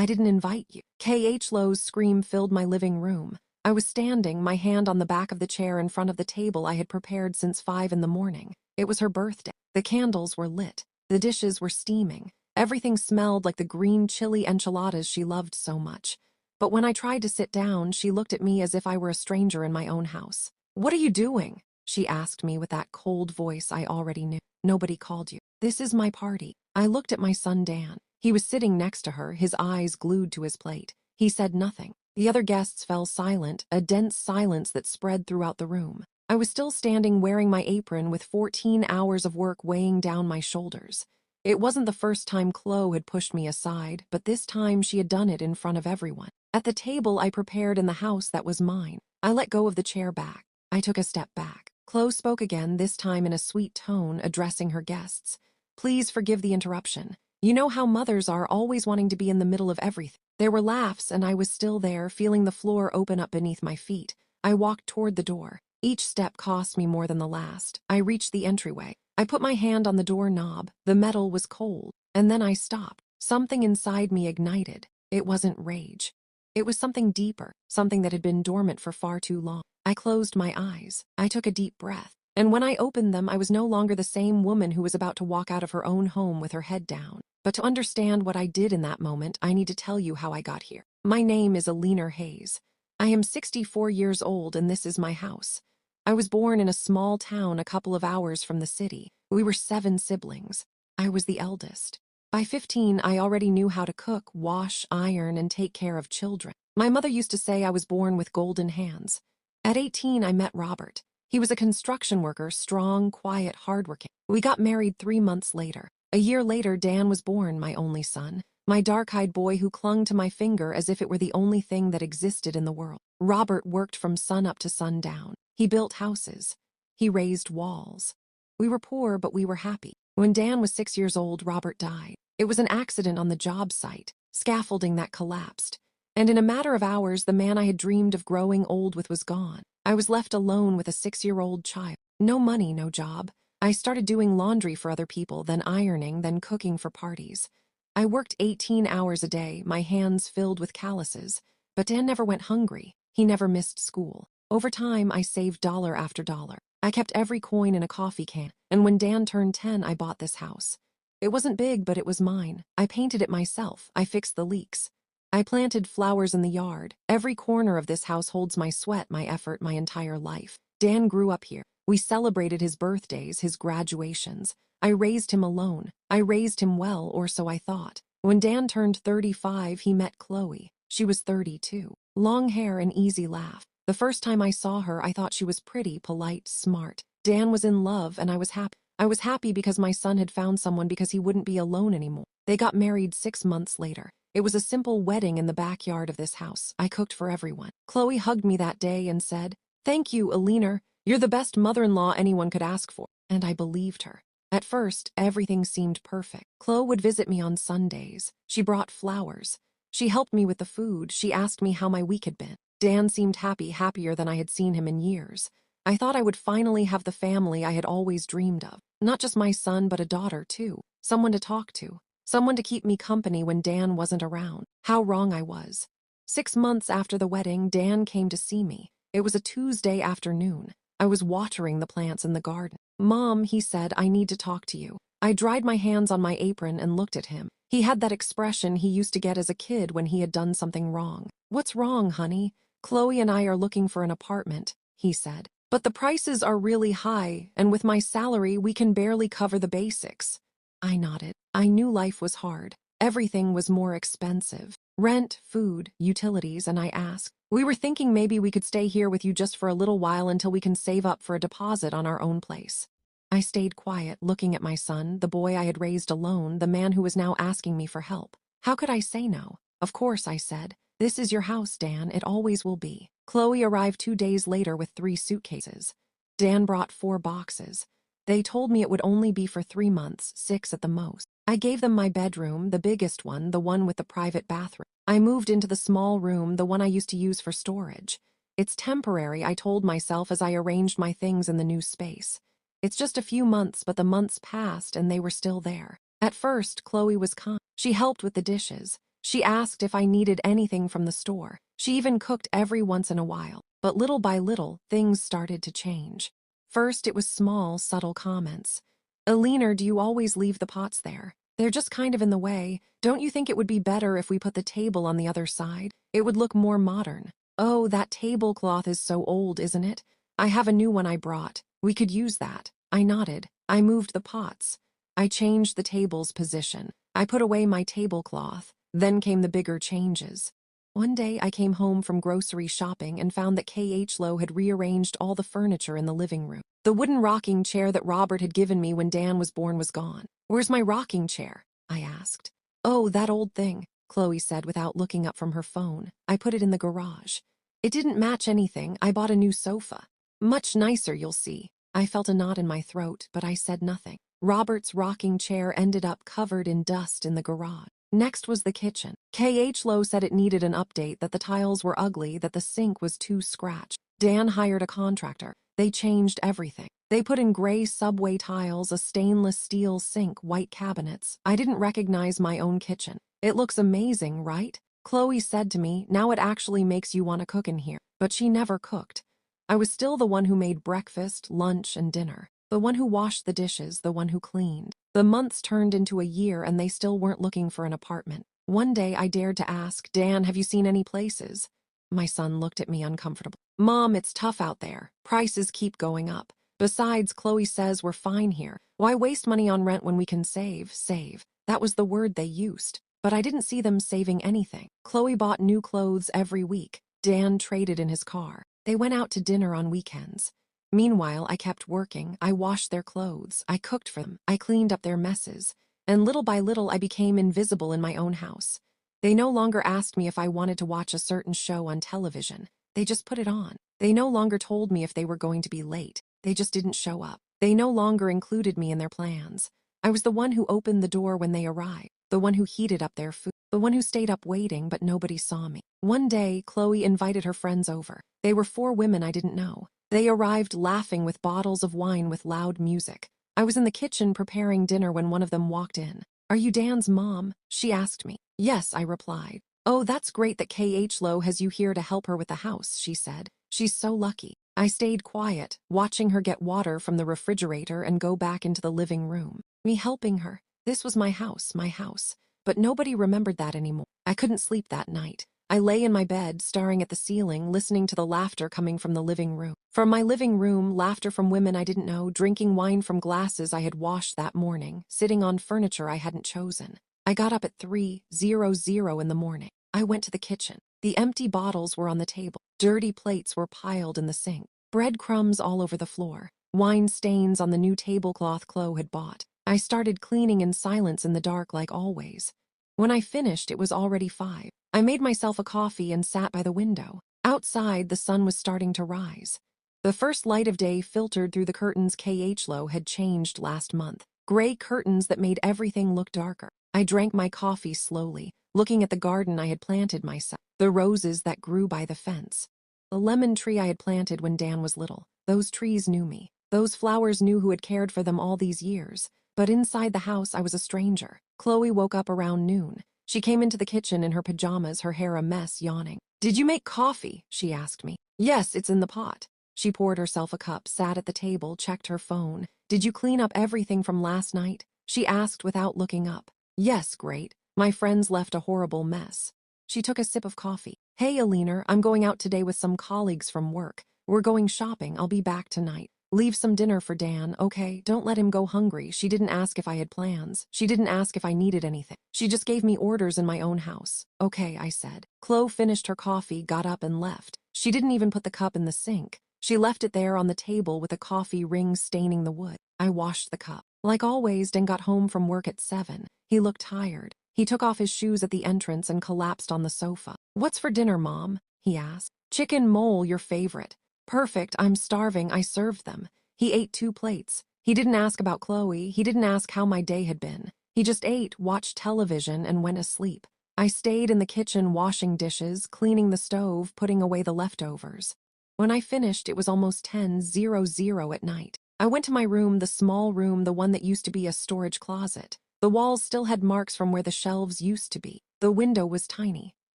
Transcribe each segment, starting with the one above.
I didn't invite you. K.H. Lowe's scream filled my living room. I was standing, my hand on the back of the chair in front of the table I had prepared since 5 in the morning. It was her birthday. The candles were lit. The dishes were steaming. Everything smelled like the green chili enchiladas she loved so much. But when I tried to sit down, she looked at me as if I were a stranger in my own house. "What are you doing?" she asked me with that cold voice I already knew. "Nobody called you. This is my party." I looked at my son Dan. He was sitting next to her, his eyes glued to his plate. He said nothing. The other guests fell silent, a dense silence that spread throughout the room. I was still standing wearing my apron with 14 hours of work weighing down my shoulders. It wasn't the first time Chloe had pushed me aside, but this time she had done it in front of everyone. At the table I prepared in the house that was mine, I let go of the chair back. I took a step back. Chloe spoke again, this time in a sweet tone, addressing her guests. "Please forgive the interruption. You know how mothers are, always wanting to be in the middle of everything." There were laughs, and I was still there, feeling the floor open up beneath my feet. I walked toward the door. Each step cost me more than the last. I reached the entryway. I put my hand on the doorknob. The metal was cold. And then I stopped. Something inside me ignited. It wasn't rage. It was something deeper, something that had been dormant for far too long. I closed my eyes. I took a deep breath. And when I opened them, I was no longer the same woman who was about to walk out of her own home with her head down. But to understand what I did in that moment, I need to tell you how I got here. My name is Alina Hayes. I am 64 years old, and this is my house. I was born in a small town a couple of hours from the city. We were 7 siblings. I was the eldest. By 15, I already knew how to cook, wash, iron, and take care of children. My mother used to say I was born with golden hands. At 18, I met Robert. He was a construction worker, strong, quiet, hardworking. We got married 3 months later. A year later, Dan was born, my only son, my dark-eyed boy who clung to my finger as if it were the only thing that existed in the world. Robert worked from sunup to sundown. He built houses. He raised walls. We were poor, but we were happy. When Dan was 6 years old, Robert died. It was an accident on the job site, scaffolding that collapsed. And in a matter of hours, the man I had dreamed of growing old with was gone. I was left alone with a 6-year-old child. No money, no job. I started doing laundry for other people, then ironing, then cooking for parties. I worked 18 hours a day, my hands filled with calluses. But Dan never went hungry. He never missed school. Over time, I saved dollar after dollar. I kept every coin in a coffee can, and when Dan turned 10, I bought this house. It wasn't big, but it was mine. I painted it myself. I fixed the leaks. I planted flowers in the yard. Every corner of this house holds my sweat, my effort, my entire life. Dan grew up here. We celebrated his birthdays, his graduations. I raised him alone. I raised him well, or so I thought. When Dan turned 35, he met Chloe. She was 32. Long hair and easy laugh. The first time I saw her, I thought she was pretty, polite, smart. Dan was in love, and I was happy. I was happy because my son had found someone, because he wouldn't be alone anymore. They got married 6 months later. It was a simple wedding in the backyard of this house. I cooked for everyone. Chloe hugged me that day and said, "Thank you, Alina. You're the best mother-in-law anyone could ask for." And I believed her. At first, everything seemed perfect. Chloe would visit me on Sundays. She brought flowers. She helped me with the food. She asked me how my week had been. Dan seemed happy, happier than I had seen him in years. I thought I would finally have the family I had always dreamed of. Not just my son, but a daughter, too. Someone to talk to. Someone to keep me company when Dan wasn't around. How wrong I was. 6 months after the wedding, Dan came to see me. It was a Tuesday afternoon. I was watering the plants in the garden. "Mom," he said, "I need to talk to you." I dried my hands on my apron and looked at him. He had that expression he used to get as a kid when he had done something wrong. "What's wrong, honey?" "Chloe and I are looking for an apartment," he said. "But the prices are really high, and with my salary, we can barely cover the basics." I nodded. I knew life was hard. Everything was more expensive. Rent, food, utilities, and I asked, "We were thinking maybe we could stay here with you just for a little while until we can save up for a deposit on our own place." I stayed quiet, looking at my son, the boy I had raised alone, the man who was now asking me for help. How could I say no? "Of course," I said. "This is your house, Dan. It always will be." Chloe arrived 2 days later with 3 suitcases. Dan brought 4 boxes. They told me it would only be for 3 months, 6 at the most. I gave them my bedroom, the biggest one, the one with the private bathroom. I moved into the small room, the one I used to use for storage. "It's temporary," I told myself as I arranged my things in the new space. "It's just a few months," but the months passed and they were still there. At first, Chloe was kind. She helped with the dishes. She asked if I needed anything from the store. She even cooked every once in a while. But little by little, things started to change. First, it was small, subtle comments. "Alina, do you always leave the pots there? They're just kind of in the way. Don't you think it would be better if we put the table on the other side? It would look more modern." "Oh, that tablecloth is so old, isn't it? I have a new one I brought. We could use that." I nodded. I moved the pots. I changed the table's position. I put away my tablecloth. Then came the bigger changes. One day I came home from grocery shopping and found that K.H. Lowe had rearranged all the furniture in the living room. The wooden rocking chair that Robert had given me when Dan was born was gone. "Where's my rocking chair?" I asked. "Oh, that old thing," Chloe said without looking up from her phone. "I put it in the garage. It didn't match anything. I bought a new sofa. Much nicer, you'll see." I felt a knot in my throat, but I said nothing. Robert's rocking chair ended up covered in dust in the garage. Next was the kitchen. K.H. Lowe said it needed an update, that the tiles were ugly, that the sink was too scratched. Dan hired a contractor. They changed everything. They put in gray subway tiles, a stainless steel sink, white cabinets. I didn't recognize my own kitchen. "It looks amazing, right?" Chloe said to me. "Now it actually makes you want to cook in here." But she never cooked. I was still the one who made breakfast, lunch, and dinner. The one who washed the dishes, the one who cleaned. The months turned into a year and they still weren't looking for an apartment. One day I dared to ask, "Dan, have you seen any places?" My son looked at me uncomfortable. "Mom, it's tough out there. Prices keep going up. Besides, Chloe says we're fine here. Why waste money on rent when we can save?" Save. That was the word they used. But I didn't see them saving anything. Chloe bought new clothes every week. Dan traded in his car. They went out to dinner on weekends. Meanwhile, I kept working. I washed their clothes. I cooked for them. I cleaned up their messes. And little by little, I became invisible in my own house. They no longer asked me if I wanted to watch a certain show on television. They just put it on. They no longer told me if they were going to be late. They just didn't show up. They no longer included me in their plans. I was the one who opened the door when they arrived, the one who heated up their food, the one who stayed up waiting, but nobody saw me. One day, Chloe invited her friends over. They were 4 women I didn't know. They arrived laughing with bottles of wine with loud music. I was in the kitchen preparing dinner when one of them walked in. "Are you Dan's mom?" she asked me. "Yes," I replied. "Oh, that's great that K.H. Lowe has you here to help her with the house," she said. "She's so lucky." I stayed quiet, watching her get water from the refrigerator and go back into the living room. Me helping her. This was my house, my house. But nobody remembered that anymore. I couldn't sleep that night. I lay in my bed, staring at the ceiling, listening to the laughter coming from the living room. From my living room, laughter from women I didn't know, drinking wine from glasses I had washed that morning, sitting on furniture I hadn't chosen. I got up at 3:00 in the morning. I went to the kitchen. The empty bottles were on the table. Dirty plates were piled in the sink. Breadcrumbs all over the floor. Wine stains on the new tablecloth Chloe had bought. I started cleaning in silence in the dark like always. When I finished, it was already 5. I made myself a coffee and sat by the window. Outside, the sun was starting to rise. The first light of day filtered through the curtains K.H. Lowe had changed last month. Gray curtains that made everything look darker. I drank my coffee slowly, looking at the garden I had planted myself, the roses that grew by the fence, the lemon tree I had planted when Dan was little. Those trees knew me. Those flowers knew who had cared for them all these years. But inside the house, I was a stranger. Chloe woke up around noon. She came into the kitchen in her pajamas, her hair a mess, yawning. "Did you make coffee?" she asked me. "Yes, it's in the pot." She poured herself a cup, sat at the table, checked her phone. "Did you clean up everything from last night?" she asked without looking up. "Yes, great. My friends left a horrible mess." She took a sip of coffee. "Hey, Alina, I'm going out today with some colleagues from work. We're going shopping. I'll be back tonight. Leave some dinner for Dan, okay? Don't let him go hungry." She didn't ask if I had plans. She didn't ask if I needed anything. She just gave me orders in my own house. "Okay," I said. Chloe finished her coffee, got up and left. She didn't even put the cup in the sink. She left it there on the table with a coffee ring staining the wood. I washed the cup. Like always, Dan got home from work at 7. He looked tired. He took off his shoes at the entrance and collapsed on the sofa. "What's for dinner, Mom?" he asked. "Chicken mole, your favorite." "Perfect, I'm starving." I served them. He ate 2 plates. He didn't ask about Chloe. He didn't ask how my day had been. He just ate, watched television, and went asleep. I stayed in the kitchen washing dishes, cleaning the stove, putting away the leftovers. When I finished, it was almost 10:00 at night. I went to my room, the small room, the one that used to be a storage closet. The walls still had marks from where the shelves used to be. The window was tiny.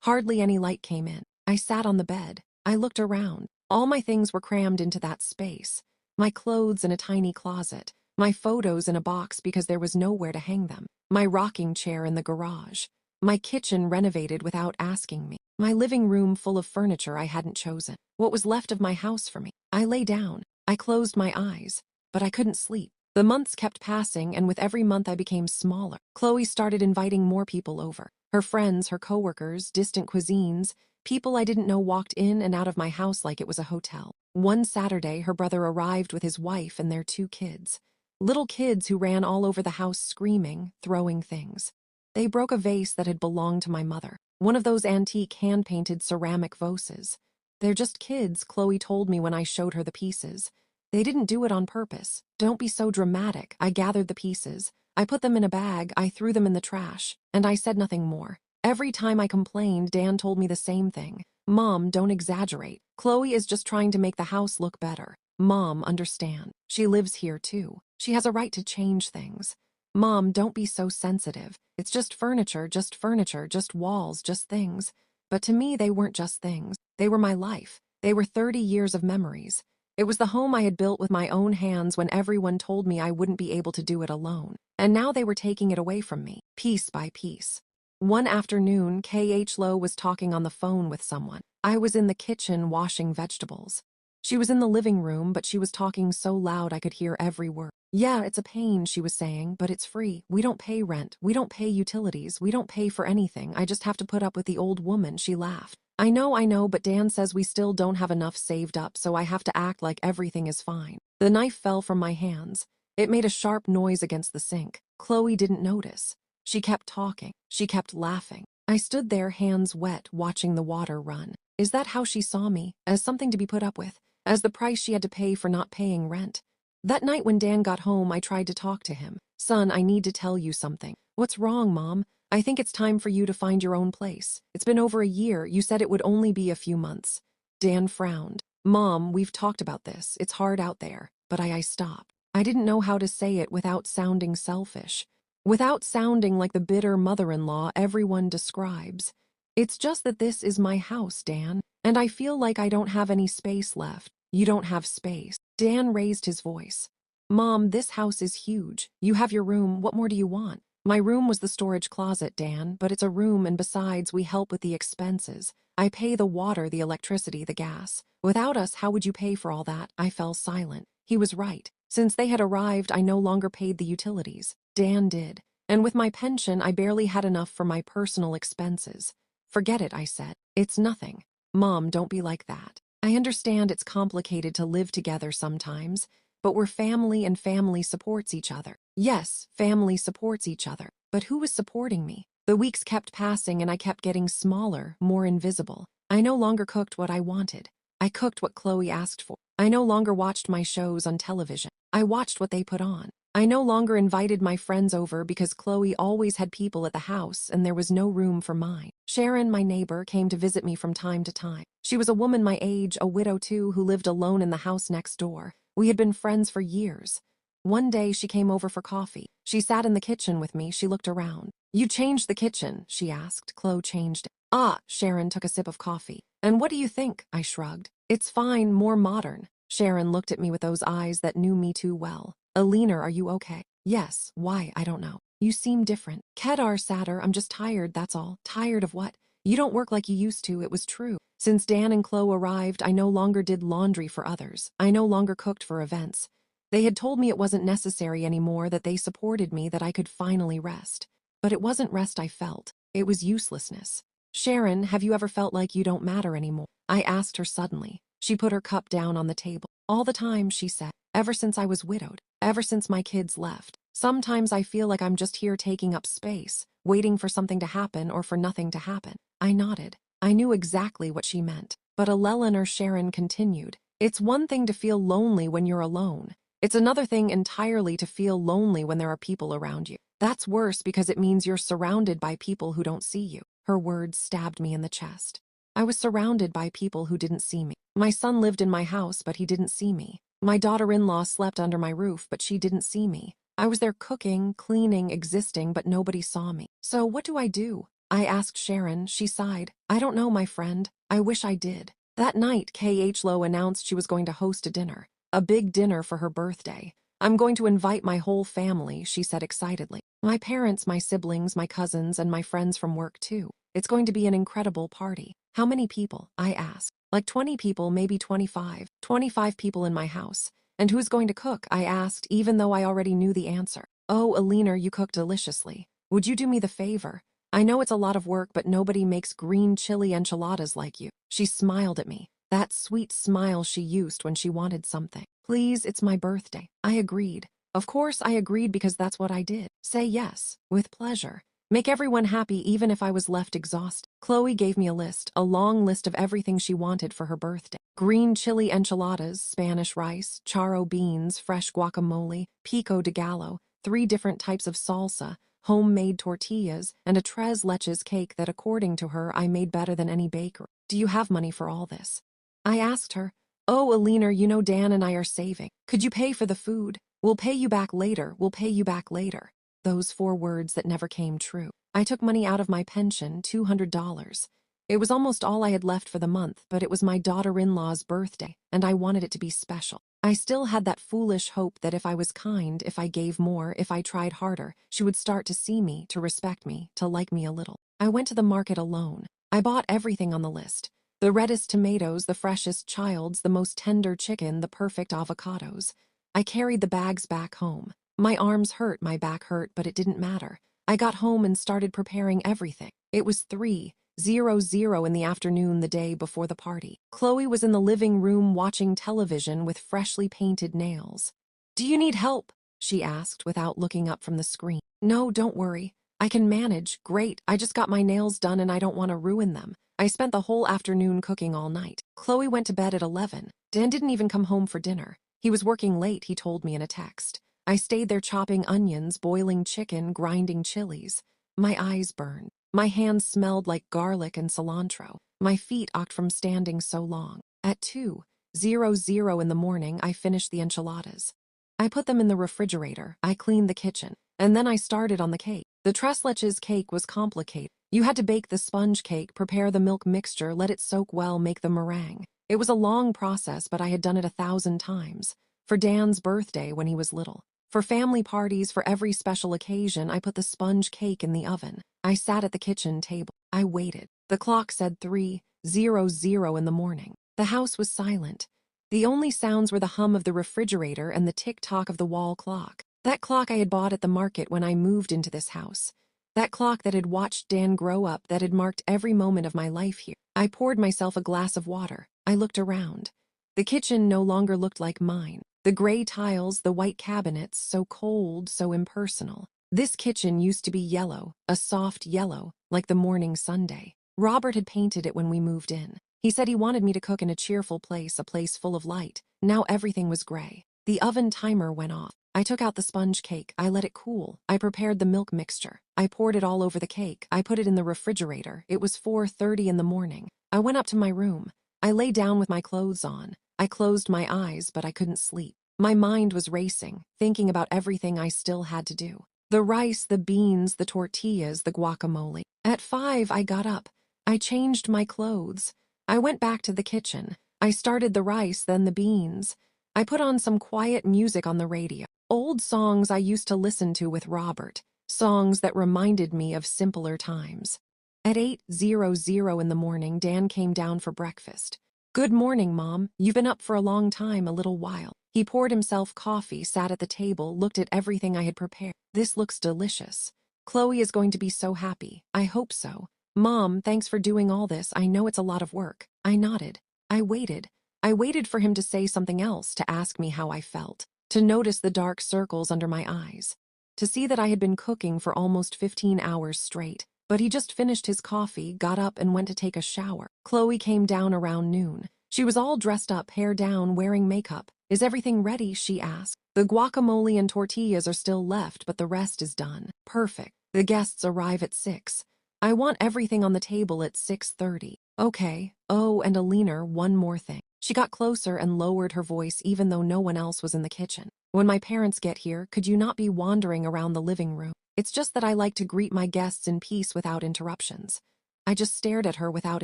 Hardly any light came in. I sat on the bed. I looked around. All my things were crammed into that space. My clothes in a tiny closet. My photos in a box because there was nowhere to hang them. My rocking chair in the garage. My kitchen renovated without asking me. My living room full of furniture I hadn't chosen. What was left of my house for me? I lay down. I closed my eyes. But I couldn't sleep. The months kept passing, and with every month I became smaller. Chloe started inviting more people over. Her friends, her coworkers, distant cuisines. People I didn't know walked in and out of my house like it was a hotel. One Saturday, her brother arrived with his wife and their 2 kids. Little kids who ran all over the house screaming, throwing things. They broke a vase that had belonged to my mother. One of those antique hand-painted ceramic vases. They're just kids, Chloe told me when I showed her the pieces. They didn't do it on purpose. Don't be so dramatic. I gathered the pieces. I put them in a bag, I threw them in the trash, and I said nothing more. Every time I complained, Dan told me the same thing. Mom, don't exaggerate. Chloe is just trying to make the house look better. Mom, understand. She lives here too. She has a right to change things. Mom, don't be so sensitive. It's just furniture, just walls, just things. But to me, they weren't just things. They were my life. They were 30 years of memories. It was the home I had built with my own hands when everyone told me I wouldn't be able to do it alone. And now they were taking it away from me, piece by piece. One afternoon, K.H. Lowe was talking on the phone with someone. I was in the kitchen washing vegetables. She was in the living room, but she was talking so loud I could hear every word. Yeah, it's a pain, she was saying, but it's free. We don't pay rent. We don't pay utilities. We don't pay for anything. I just have to put up with the old woman, she laughed. I know, but Dan says we still don't have enough saved up, so I have to act like everything is fine. The knife fell from my hands. It made a sharp noise against the sink. Chloe didn't notice. She kept talking. She kept laughing. I stood there, hands wet, watching the water run. Is that how she saw me? As something to be put up with? As the price she had to pay for not paying rent? That night when Dan got home, I tried to talk to him. Son, I need to tell you something. What's wrong, Mom? I think it's time for you to find your own place. It's been over a year. You said it would only be a few months. Dan frowned. Mom, we've talked about this. It's hard out there. But I stopped. I didn't know how to say it without sounding selfish. Without sounding like the bitter mother-in-law everyone describes. It's just that this is my house, Dan, and I feel like I don't have any space left. You don't have space. Dan raised his voice. Mom, this house is huge. You have your room. What more do you want? My room was the storage closet, Dan, but it's a room, and besides, we help with the expenses. I pay the water, the electricity, the gas. Without us, how would you pay for all that? I fell silent. He was right. Since they had arrived, I no longer paid the utilities. Dan did. And with my pension, I barely had enough for my personal expenses. Forget it, I said. It's nothing. Mom, don't be like that. I understand it's complicated to live together sometimes, but we're family and family supports each other. Yes, family supports each other. But who was supporting me? The weeks kept passing and I kept getting smaller, more invisible. I no longer cooked what I wanted. I cooked what Chloe asked for. I no longer watched my shows on television. I watched what they put on. I no longer invited my friends over because Chloe always had people at the house and there was no room for mine. Sharon, my neighbor, came to visit me from time to time. She was a woman my age, a widow too, who lived alone in the house next door. We had been friends for years. One day she came over for coffee. She sat in the kitchen with me. She looked around. You changed the kitchen, she asked. Chloe changed it. Ah, Sharon took a sip of coffee. And what do you think? I shrugged. It's fine, more modern. Sharon looked at me with those eyes that knew me too well. Alina, are you okay? Yes. Why? I don't know. You seem different. Kedar, sadder. I'm just tired, that's all. Tired of what? You don't work like you used to. It was true. Since Dan and Chloe arrived, I no longer did laundry for others. I no longer cooked for events. They had told me it wasn't necessary anymore, that they supported me, that I could finally rest. But it wasn't rest I felt. It was uselessness. Sharon, have you ever felt like you don't matter anymore? I asked her suddenly. She put her cup down on the table. All the time, she said. Ever since I was widowed. Ever since my kids left. Sometimes I feel like I'm just here taking up space, waiting for something to happen or for nothing to happen. I nodded. I knew exactly what she meant. But Eleanor Sharon continued. It's one thing to feel lonely when you're alone. It's another thing entirely to feel lonely when there are people around you. That's worse because it means you're surrounded by people who don't see you. Her words stabbed me in the chest. I was surrounded by people who didn't see me. My son lived in my house, but he didn't see me. My daughter-in-law slept under my roof, but she didn't see me. I was there cooking, cleaning, existing, but nobody saw me. So what do I do? I asked Sharon. She sighed. I don't know, my friend. I wish I did. That night, K.H. Lowe announced she was going to host a dinner. A big dinner for her birthday. I'm going to invite my whole family, she said excitedly. My parents, my siblings, my cousins, and my friends from work too. It's going to be an incredible party. How many people? I asked. Like 20 people, maybe 25. 25 people in my house. And who's going to cook? I asked, even though I already knew the answer. Oh, Alina, you cook deliciously. Would you do me the favor? I know it's a lot of work, but nobody makes green chili enchiladas like you. She smiled at me. That sweet smile she used when she wanted something. Please, it's my birthday. I agreed. Of course I agreed because that's what I did. Say yes, with pleasure. Make everyone happy even if I was left exhausted. Chloe gave me a list, a long list of everything she wanted for her birthday. Green chili enchiladas, Spanish rice, charro beans, fresh guacamole, pico de gallo, 3 different types of salsa, homemade tortillas, and a tres leches cake that, according to her, I made better than any baker. Do you have money for all this? I asked her. Oh, Alina, you know Dan and I are saving. Could you pay for the food? We'll pay you back later. We'll pay you back later. Those 4 words that never came true. I took money out of my pension, $200. It was almost all I had left for the month, but it was my daughter-in-law's birthday, and I wanted it to be special. I still had that foolish hope that if I was kind, if I gave more, if I tried harder, she would start to see me, to respect me, to like me a little. I went to the market alone. I bought everything on the list. The reddest tomatoes, the freshest childs, the most tender chicken, the perfect avocados. I carried the bags back home. My arms hurt, my back hurt, but it didn't matter. I got home and started preparing everything. It was 3:00 in the afternoon the day before the party. Chloe was in the living room watching television with freshly painted nails. Do you need help? She asked without looking up from the screen. No, don't worry. I can manage. Great, I just got my nails done and I don't want to ruin them. I spent the whole afternoon cooking all night. Chloe went to bed at 11. Dan didn't even come home for dinner. He was working late, he told me in a text. I stayed there chopping onions, boiling chicken, grinding chilies. My eyes burned. My hands smelled like garlic and cilantro. My feet ached from standing so long. At 2:00 in the morning, I finished the enchiladas. I put them in the refrigerator. I cleaned the kitchen. And then I started on the cake. The tres leches cake was complicated. You had to bake the sponge cake, prepare the milk mixture, let it soak well, make the meringue. It was a long process, but I had done it 1,000 times. For Dan's birthday when he was little. For family parties, for every special occasion, I put the sponge cake in the oven. I sat at the kitchen table. I waited. The clock said 3:00 in the morning. The house was silent. The only sounds were the hum of the refrigerator and the tick-tock of the wall clock. That clock I had bought at the market when I moved into this house. That clock that had watched Dan grow up, that had marked every moment of my life here. I poured myself a glass of water. I looked around. The kitchen no longer looked like mine. The gray tiles, the white cabinets, so cold, so impersonal. This kitchen used to be yellow, a soft yellow, like the morning Sunday. Robert had painted it when we moved in. He said he wanted me to cook in a cheerful place, a place full of light. Now everything was gray. The oven timer went off. I took out the sponge cake. I let it cool. I prepared the milk mixture. I poured it all over the cake. I put it in the refrigerator. It was 4:30 in the morning. I went up to my room. I lay down with my clothes on. I closed my eyes, but I couldn't sleep. My mind was racing, thinking about everything I still had to do. The rice, the beans, the tortillas, the guacamole. At 5, I got up. I changed my clothes. I went back to the kitchen. I started the rice, then the beans. I put on some quiet music on the radio. Old songs I used to listen to with Robert. Songs that reminded me of simpler times. At 8:00 in the morning, Dan came down for breakfast. Good morning, Mom. You've been up for a long time, a little while. He poured himself coffee, sat at the table, looked at everything I had prepared. This looks delicious. Chloe is going to be so happy. I hope so. Mom, thanks for doing all this. I know it's a lot of work. I nodded. I waited. I waited for him to say something else, to ask me how I felt, to notice the dark circles under my eyes, to see that I had been cooking for almost 15 hours straight. But he just finished his coffee, got up and went to take a shower. Chloe came down around noon. She was all dressed up, hair down, wearing makeup. Is everything ready? She asked. The guacamole and tortillas are still left, but the rest is done. Perfect. The guests arrive at 6. I want everything on the table at 6:30. Okay. Oh, and Alina, one more thing. She got closer and lowered her voice even though no one else was in the kitchen. When my parents get here, could you not be wandering around the living room? It's just that I like to greet my guests in peace without interruptions. I just stared at her without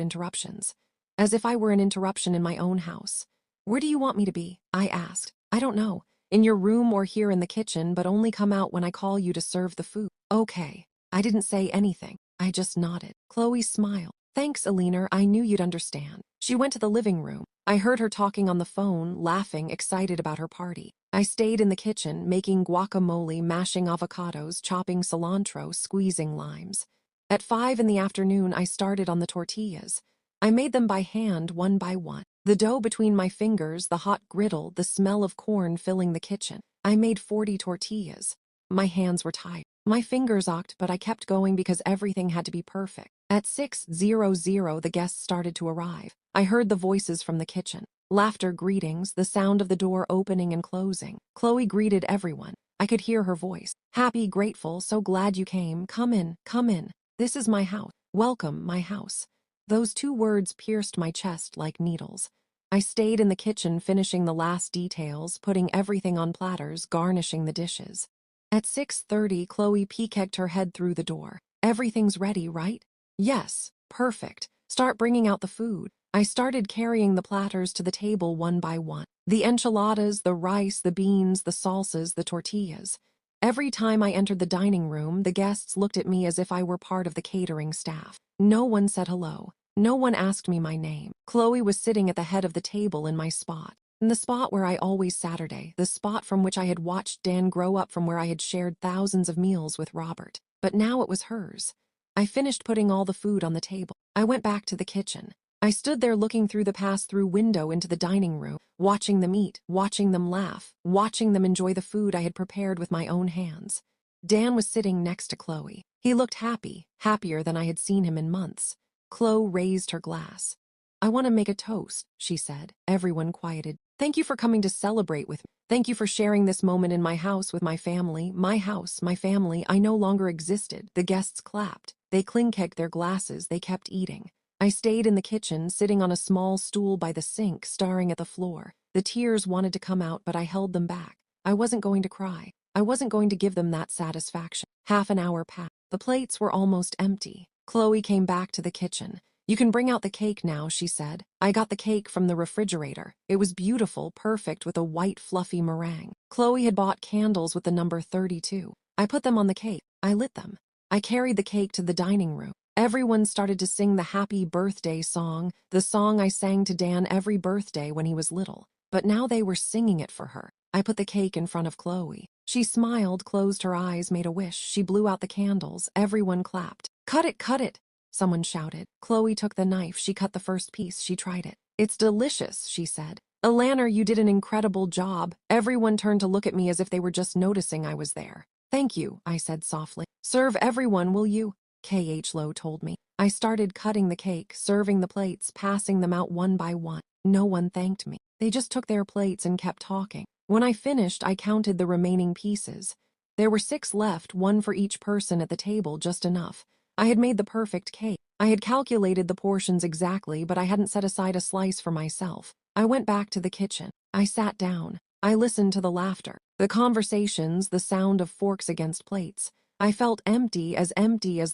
interruptions, as if I were an interruption in my own house. Where do you want me to be? I asked. I don't know. In your room or here in the kitchen, but only come out when I call you to serve the food. Okay. I didn't say anything. I just nodded. Chloe smiled. Thanks, Alina, I knew you'd understand. She went to the living room. I heard her talking on the phone, laughing, excited about her party. I stayed in the kitchen, making guacamole, mashing avocados, chopping cilantro, squeezing limes. At 5 in the afternoon, I started on the tortillas. I made them by hand, one by one. The dough between my fingers, the hot griddle, the smell of corn filling the kitchen. I made 40 tortillas. My hands were tired. My fingers ached, but I kept going because everything had to be perfect. At 6:00, the guests started to arrive. I heard the voices from the kitchen. Laughter, greetings, the sound of the door opening and closing. Chloe greeted everyone. I could hear her voice. Happy, grateful, so glad you came. Come in, come in. This is my house. Welcome, my house. Those 2 words pierced my chest like needles. I stayed in the kitchen finishing the last details, putting everything on platters, garnishing the dishes. At 6:30, Chloe peeked her head through the door. Everything's ready, right? Yes, perfect. Start bringing out the food. I started carrying the platters to the table one by one. The enchiladas, the rice, the beans, the salsas, the tortillas. Every time I entered the dining room, the guests looked at me as if I were part of the catering staff. No one said hello. No one asked me my name. Chloe was sitting at the head of the table in my spot. In the spot where I always Saturday, the spot from which I had watched Dan grow up, from where I had shared thousands of meals with Robert. But now it was hers. I finished putting all the food on the table. I went back to the kitchen. I stood there looking through the pass-through window into the dining room, watching them eat, watching them laugh, watching them enjoy the food I had prepared with my own hands. Dan was sitting next to Chloe. He looked happy, happier than I had seen him in months. Chloe raised her glass. I want to make a toast, she said. Everyone quieted. Thank you for coming to celebrate with me. Thank you for sharing this moment in my house with my family. My house, my family, I no longer existed. The guests clapped. They clinked their glasses. They kept eating. I stayed in the kitchen, sitting on a small stool by the sink, staring at the floor. The tears wanted to come out, but I held them back. I wasn't going to cry. I wasn't going to give them that satisfaction. Half an hour passed. The plates were almost empty. Chloe came back to the kitchen. You can bring out the cake now, she said. I got the cake from the refrigerator. It was beautiful, perfect, with a white fluffy meringue. Chloe had bought candles with the number 32. I put them on the cake. I lit them. I carried the cake to the dining room. Everyone started to sing the happy birthday song, the song I sang to Dan every birthday when he was little. But now they were singing it for her. I put the cake in front of Chloe. She smiled, closed her eyes, made a wish. She blew out the candles. Everyone clapped. Cut it, cut it, someone shouted. Chloe took the knife. She cut the first piece. She tried it. It's delicious, she said. Alana, you did an incredible job. Everyone turned to look at me as if they were just noticing I was there. Thank you, I said softly. Serve everyone, will you? K.H. Lowe told me. I started cutting the cake, serving the plates, passing them out one by one. No one thanked me. They just took their plates and kept talking. When I finished, I counted the remaining pieces. There were 6 left, 1 for each person at the table, just enough. I had made the perfect cake. I had calculated the portions exactly, but I hadn't set aside a slice for myself. I went back to the kitchen. I sat down. I listened to the laughter, the conversations, the sound of forks against plates. I felt empty as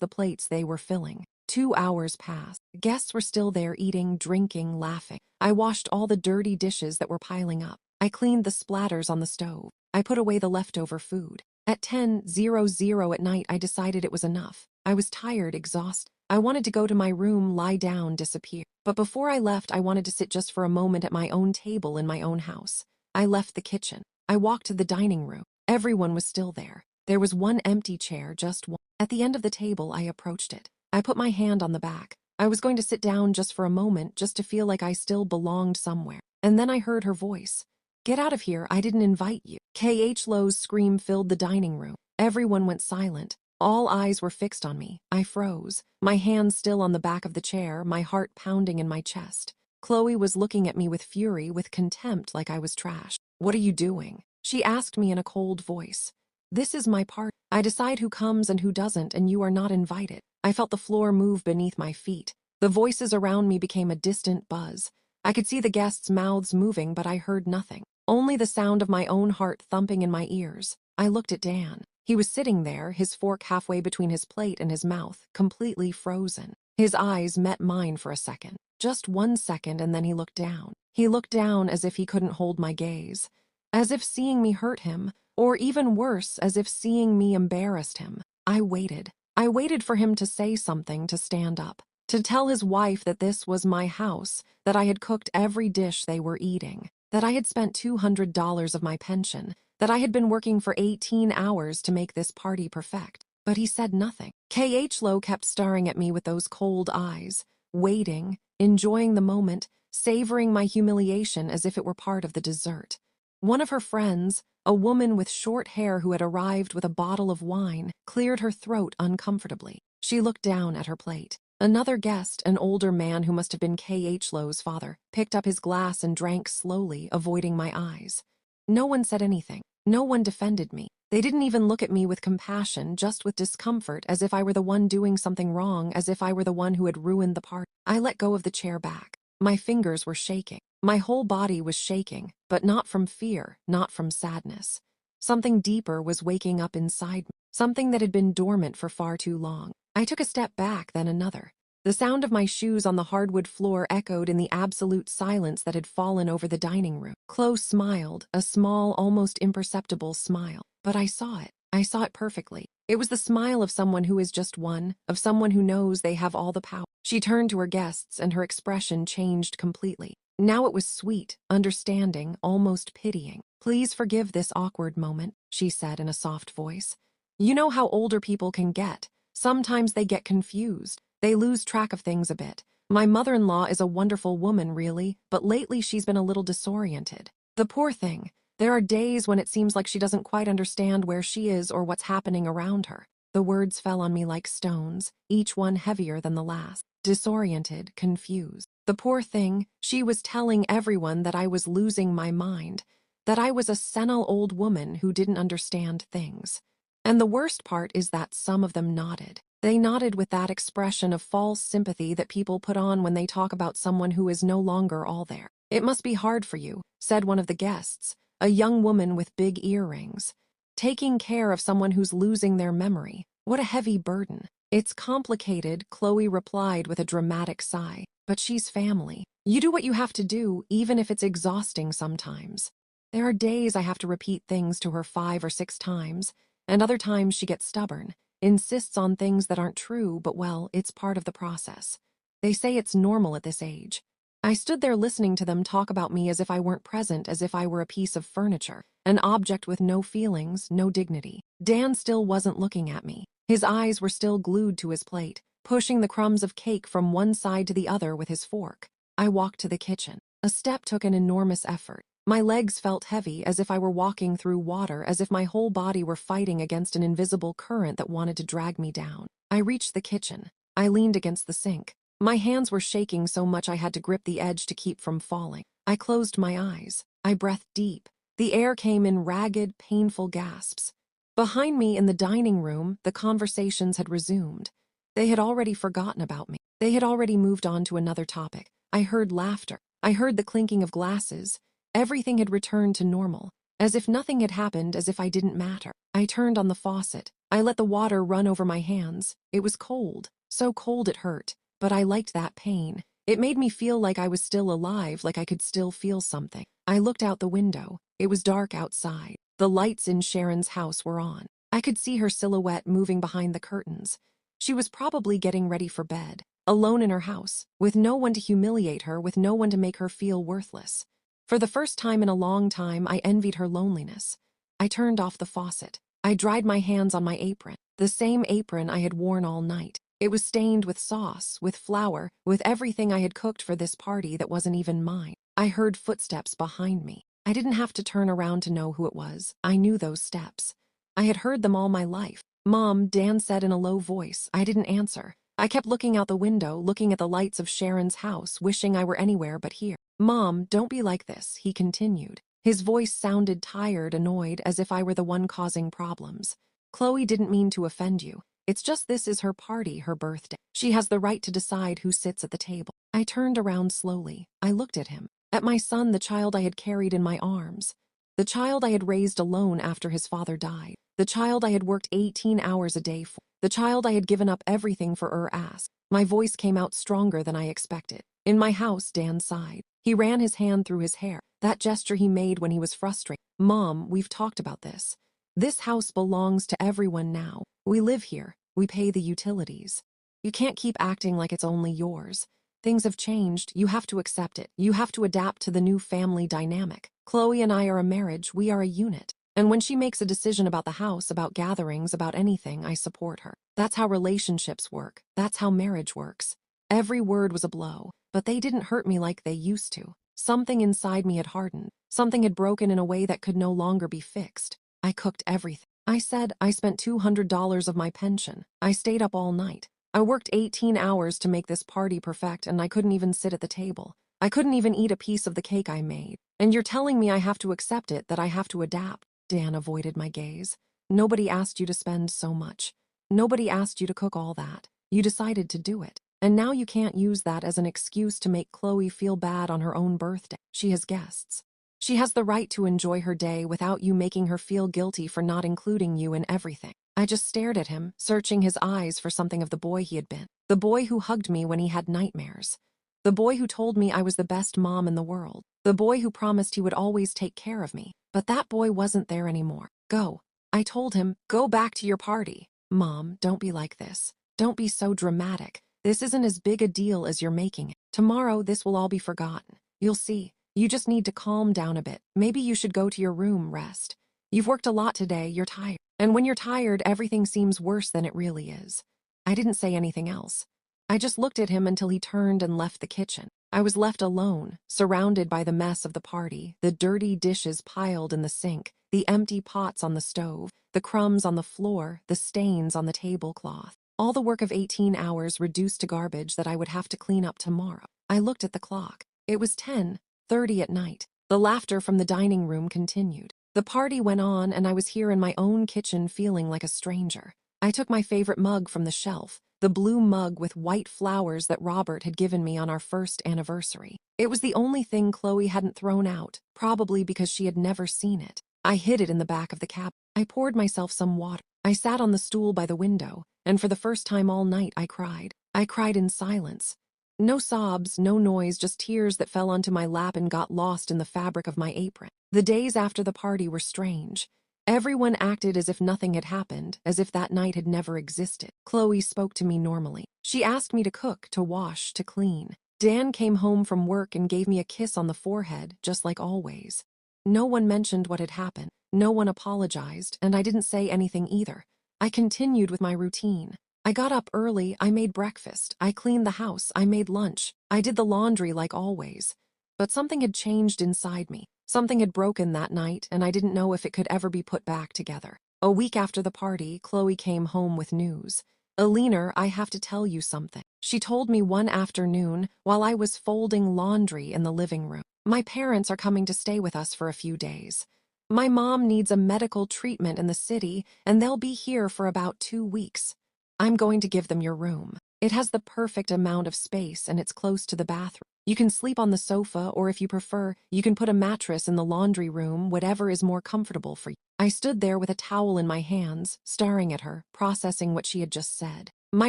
the plates they were filling. 2 hours passed. Guests were still there, eating, drinking, laughing. I washed all the dirty dishes that were piling up. I cleaned the splatters on the stove. I put away the leftover food. At 10:00 at night, I decided it was enough. I was tired, exhausted. I wanted to go to my room, lie down, disappear. But before I left, I wanted to sit just for a moment at my own table in my own house. I left the kitchen. I walked to the dining room. Everyone was still there. There was one empty chair, just one. At the end of the table, I approached it. I put my hand on the back. I was going to sit down just for a moment, just to feel like I still belonged somewhere. And then I heard her voice. Get out of here, I didn't invite you. K.H. Lowe's scream filled the dining room. Everyone went silent. All eyes were fixed on me. I froze, my hands still on the back of the chair, my heart pounding in my chest. Chloe was looking at me with fury, with contempt, like I was trash. What are you doing? She asked me in a cold voice. This is my party. I decide who comes and who doesn't, and you are not invited. I felt the floor move beneath my feet. The voices around me became a distant buzz. I could see the guests' mouths moving, but I heard nothing. Only the sound of my own heart thumping in my ears. I looked at Dan. He was sitting there, his fork halfway between his plate and his mouth, completely frozen. His eyes met mine for a second. Just 1 second, and then he looked down. He looked down as if he couldn't hold my gaze. As if seeing me hurt him, or even worse, as if seeing me embarrassed him. I waited. I waited for him to say something, to stand up, to tell his wife that this was my house, that I had cooked every dish they were eating, that I had spent $200 of my pension, that I had been working for 18 hours to make this party perfect. But he said nothing. K.H. Lowe kept staring at me with those cold eyes, waiting, enjoying the moment, savoring my humiliation as if it were part of the dessert. One of her friends, a woman with short hair who had arrived with a bottle of wine, cleared her throat uncomfortably. She looked down at her plate. Another guest, an older man who must have been K.H. Lowe's father, picked up his glass and drank slowly, avoiding my eyes. No one said anything. No one defended me. They didn't even look at me with compassion, just with discomfort, as if I were the one doing something wrong, as if I were the one who had ruined the party. I let go of the chair back. My fingers were shaking. My whole body was shaking, but not from fear, not from sadness. Something deeper was waking up inside me, something that had been dormant for far too long. I took a step back, then another. The sound of my shoes on the hardwood floor echoed in the absolute silence that had fallen over the dining room. Chloe smiled, a small, almost imperceptible smile. But I saw it. I saw it perfectly. It was the smile of someone who is just one, of someone who knows they have all the power. She turned to her guests, and her expression changed completely. Now it was sweet, understanding, almost pitying. "Please forgive this awkward moment," she said in a soft voice. "You know how older people can get. Sometimes they get confused. They lose track of things a bit. My mother-in-law is a wonderful woman, really, but lately she's been a little disoriented. The poor thing. There are days when it seems like she doesn't quite understand where she is or what's happening around her." The words fell on me like stones, each one heavier than the last. Disoriented, confused. The poor thing, she was telling everyone that I was losing my mind, that I was a senile old woman who didn't understand things. And the worst part is that some of them nodded. They nodded with that expression of false sympathy that people put on when they talk about someone who is no longer all there. "It must be hard for you," said one of the guests, a young woman with big earrings. "Taking care of someone who's losing their memory. What a heavy burden." "It's complicated," Chloe replied with a dramatic sigh. "But she's family. You do what you have to do, even if it's exhausting sometimes." There are days I have to repeat things to her 5 or 6 times, and other times she gets stubborn, insists on things that aren't true, but well, it's part of the process. They say it's normal at this age. I stood there listening to them talk about me as if I weren't present, as if I were a piece of furniture, an object with no feelings, no dignity. Dan still wasn't looking at me. His eyes were still glued to his plate, pushing the crumbs of cake from one side to the other with his fork. I walked to the kitchen. A step took an enormous effort. My legs felt heavy, as if I were walking through water, as if my whole body were fighting against an invisible current that wanted to drag me down. I reached the kitchen. I leaned against the sink. My hands were shaking so much I had to grip the edge to keep from falling. I closed my eyes. I breathed deep. The air came in ragged, painful gasps. Behind me in the dining room, the conversations had resumed. They had already forgotten about me. They had already moved on to another topic. I heard laughter. I heard the clinking of glasses. Everything had returned to normal, as if nothing had happened, as if I didn't matter. I turned on the faucet. I let the water run over my hands. It was cold, so cold it hurt, but I liked that pain. It made me feel like I was still alive, like I could still feel something. I looked out the window. It was dark outside. The lights in Sharon's house were on. I could see her silhouette moving behind the curtains. She was probably getting ready for bed, alone in her house, with no one to humiliate her, with no one to make her feel worthless. For the first time in a long time, I envied her loneliness. I turned off the faucet. I dried my hands on my apron, the same apron I had worn all night. It was stained with sauce, with flour, with everything I had cooked for this party that wasn't even mine. I heard footsteps behind me. I didn't have to turn around to know who it was. I knew those steps. I had heard them all my life. "Mom," Dan said in a low voice. I didn't answer. I kept looking out the window, looking at the lights of Sharon's house, wishing I were anywhere but here. "Mom, don't be like this," he continued. His voice sounded tired, annoyed, as if I were the one causing problems. "Chloe didn't mean to offend you. It's just this is her party, her birthday. She has the right to decide who sits at the table. I turned around slowly. I looked at him. At my son, the child I had carried in my arms. The child I had raised alone after his father died. The child I had worked 18 hours a day for. The child I had given up everything for asked. My voice came out stronger than I expected. In my house, Dan sighed. He ran his hand through his hair. That gesture he made when he was frustrated. Mom, we've talked about this. This house belongs to everyone now. We live here. We pay the utilities. You can't keep acting like it's only yours. Things have changed. You have to accept it. You have to adapt to the new family dynamic. Chloe and I are a marriage. We are a unit. And when she makes a decision about the house, about gatherings, about anything, I support her. That's how relationships work. That's how marriage works. Every word was a blow, but they didn't hurt me like they used to. Something inside me had hardened. Something had broken in a way that could no longer be fixed. I cooked everything. I said I spent $200 of my pension. I stayed up all night. I worked 18 hours to make this party perfect, and I couldn't even sit at the table. I couldn't even eat a piece of the cake I made. And you're telling me I have to accept it, that I have to adapt. Dan avoided my gaze. Nobody asked you to spend so much. Nobody asked you to cook all that. You decided to do it. And now you can't use that as an excuse to make Chloe feel bad on her own birthday. She has guests. She has the right to enjoy her day without you making her feel guilty for not including you in everything. I just stared at him, searching his eyes for something of the boy he had been. The boy who hugged me when he had nightmares. The boy who told me I was the best mom in the world. The boy who promised he would always take care of me. But that boy wasn't there anymore. Go. I told him, go back to your party. Mom, don't be like this. Don't be so dramatic. This isn't as big a deal as you're making it. Tomorrow, this will all be forgotten. You'll see. You just need to calm down a bit. Maybe you should go to your room, rest. You've worked a lot today, you're tired. And when you're tired, everything seems worse than it really is. I didn't say anything else. I just looked at him until he turned and left the kitchen. I was left alone, surrounded by the mess of the party, the dirty dishes piled in the sink, the empty pots on the stove, the crumbs on the floor, the stains on the tablecloth. All the work of 18 hours reduced to garbage that I would have to clean up tomorrow. I looked at the clock. It was 10:30 at night. The laughter from the dining room continued. The party went on, and I was here in my own kitchen feeling like a stranger. I took my favorite mug from the shelf, the blue mug with white flowers that Robert had given me on our first anniversary. It was the only thing Chloe hadn't thrown out, probably because she had never seen it. I hid it in the back of the cab. I poured myself some water. I sat on the stool by the window, and for the first time all night I cried. I cried in silence. No sobs, no noise, just tears that fell onto my lap and got lost in the fabric of my apron. The days after the party were strange. Everyone acted as if nothing had happened, as if that night had never existed. Chloe spoke to me normally. She asked me to cook, to wash, to clean. Dan came home from work and gave me a kiss on the forehead, just like always. No one mentioned what had happened. No one apologized, and I didn't say anything either. I continued with my routine. I got up early, I made breakfast, I cleaned the house, I made lunch, I did the laundry like always. But something had changed inside me. Something had broken that night, and I didn't know if it could ever be put back together. A week after the party, Chloe came home with news. Alina, I have to tell you something. She told me one afternoon while I was folding laundry in the living room. My parents are coming to stay with us for a few days. My mom needs a medical treatment in the city, and they'll be here for about 2 weeks. I'm going to give them your room. It has the perfect amount of space, and it's close to the bathroom. You can sleep on the sofa, or if you prefer, you can put a mattress in the laundry room, whatever is more comfortable for you. I stood there with a towel in my hands, staring at her, processing what she had just said. My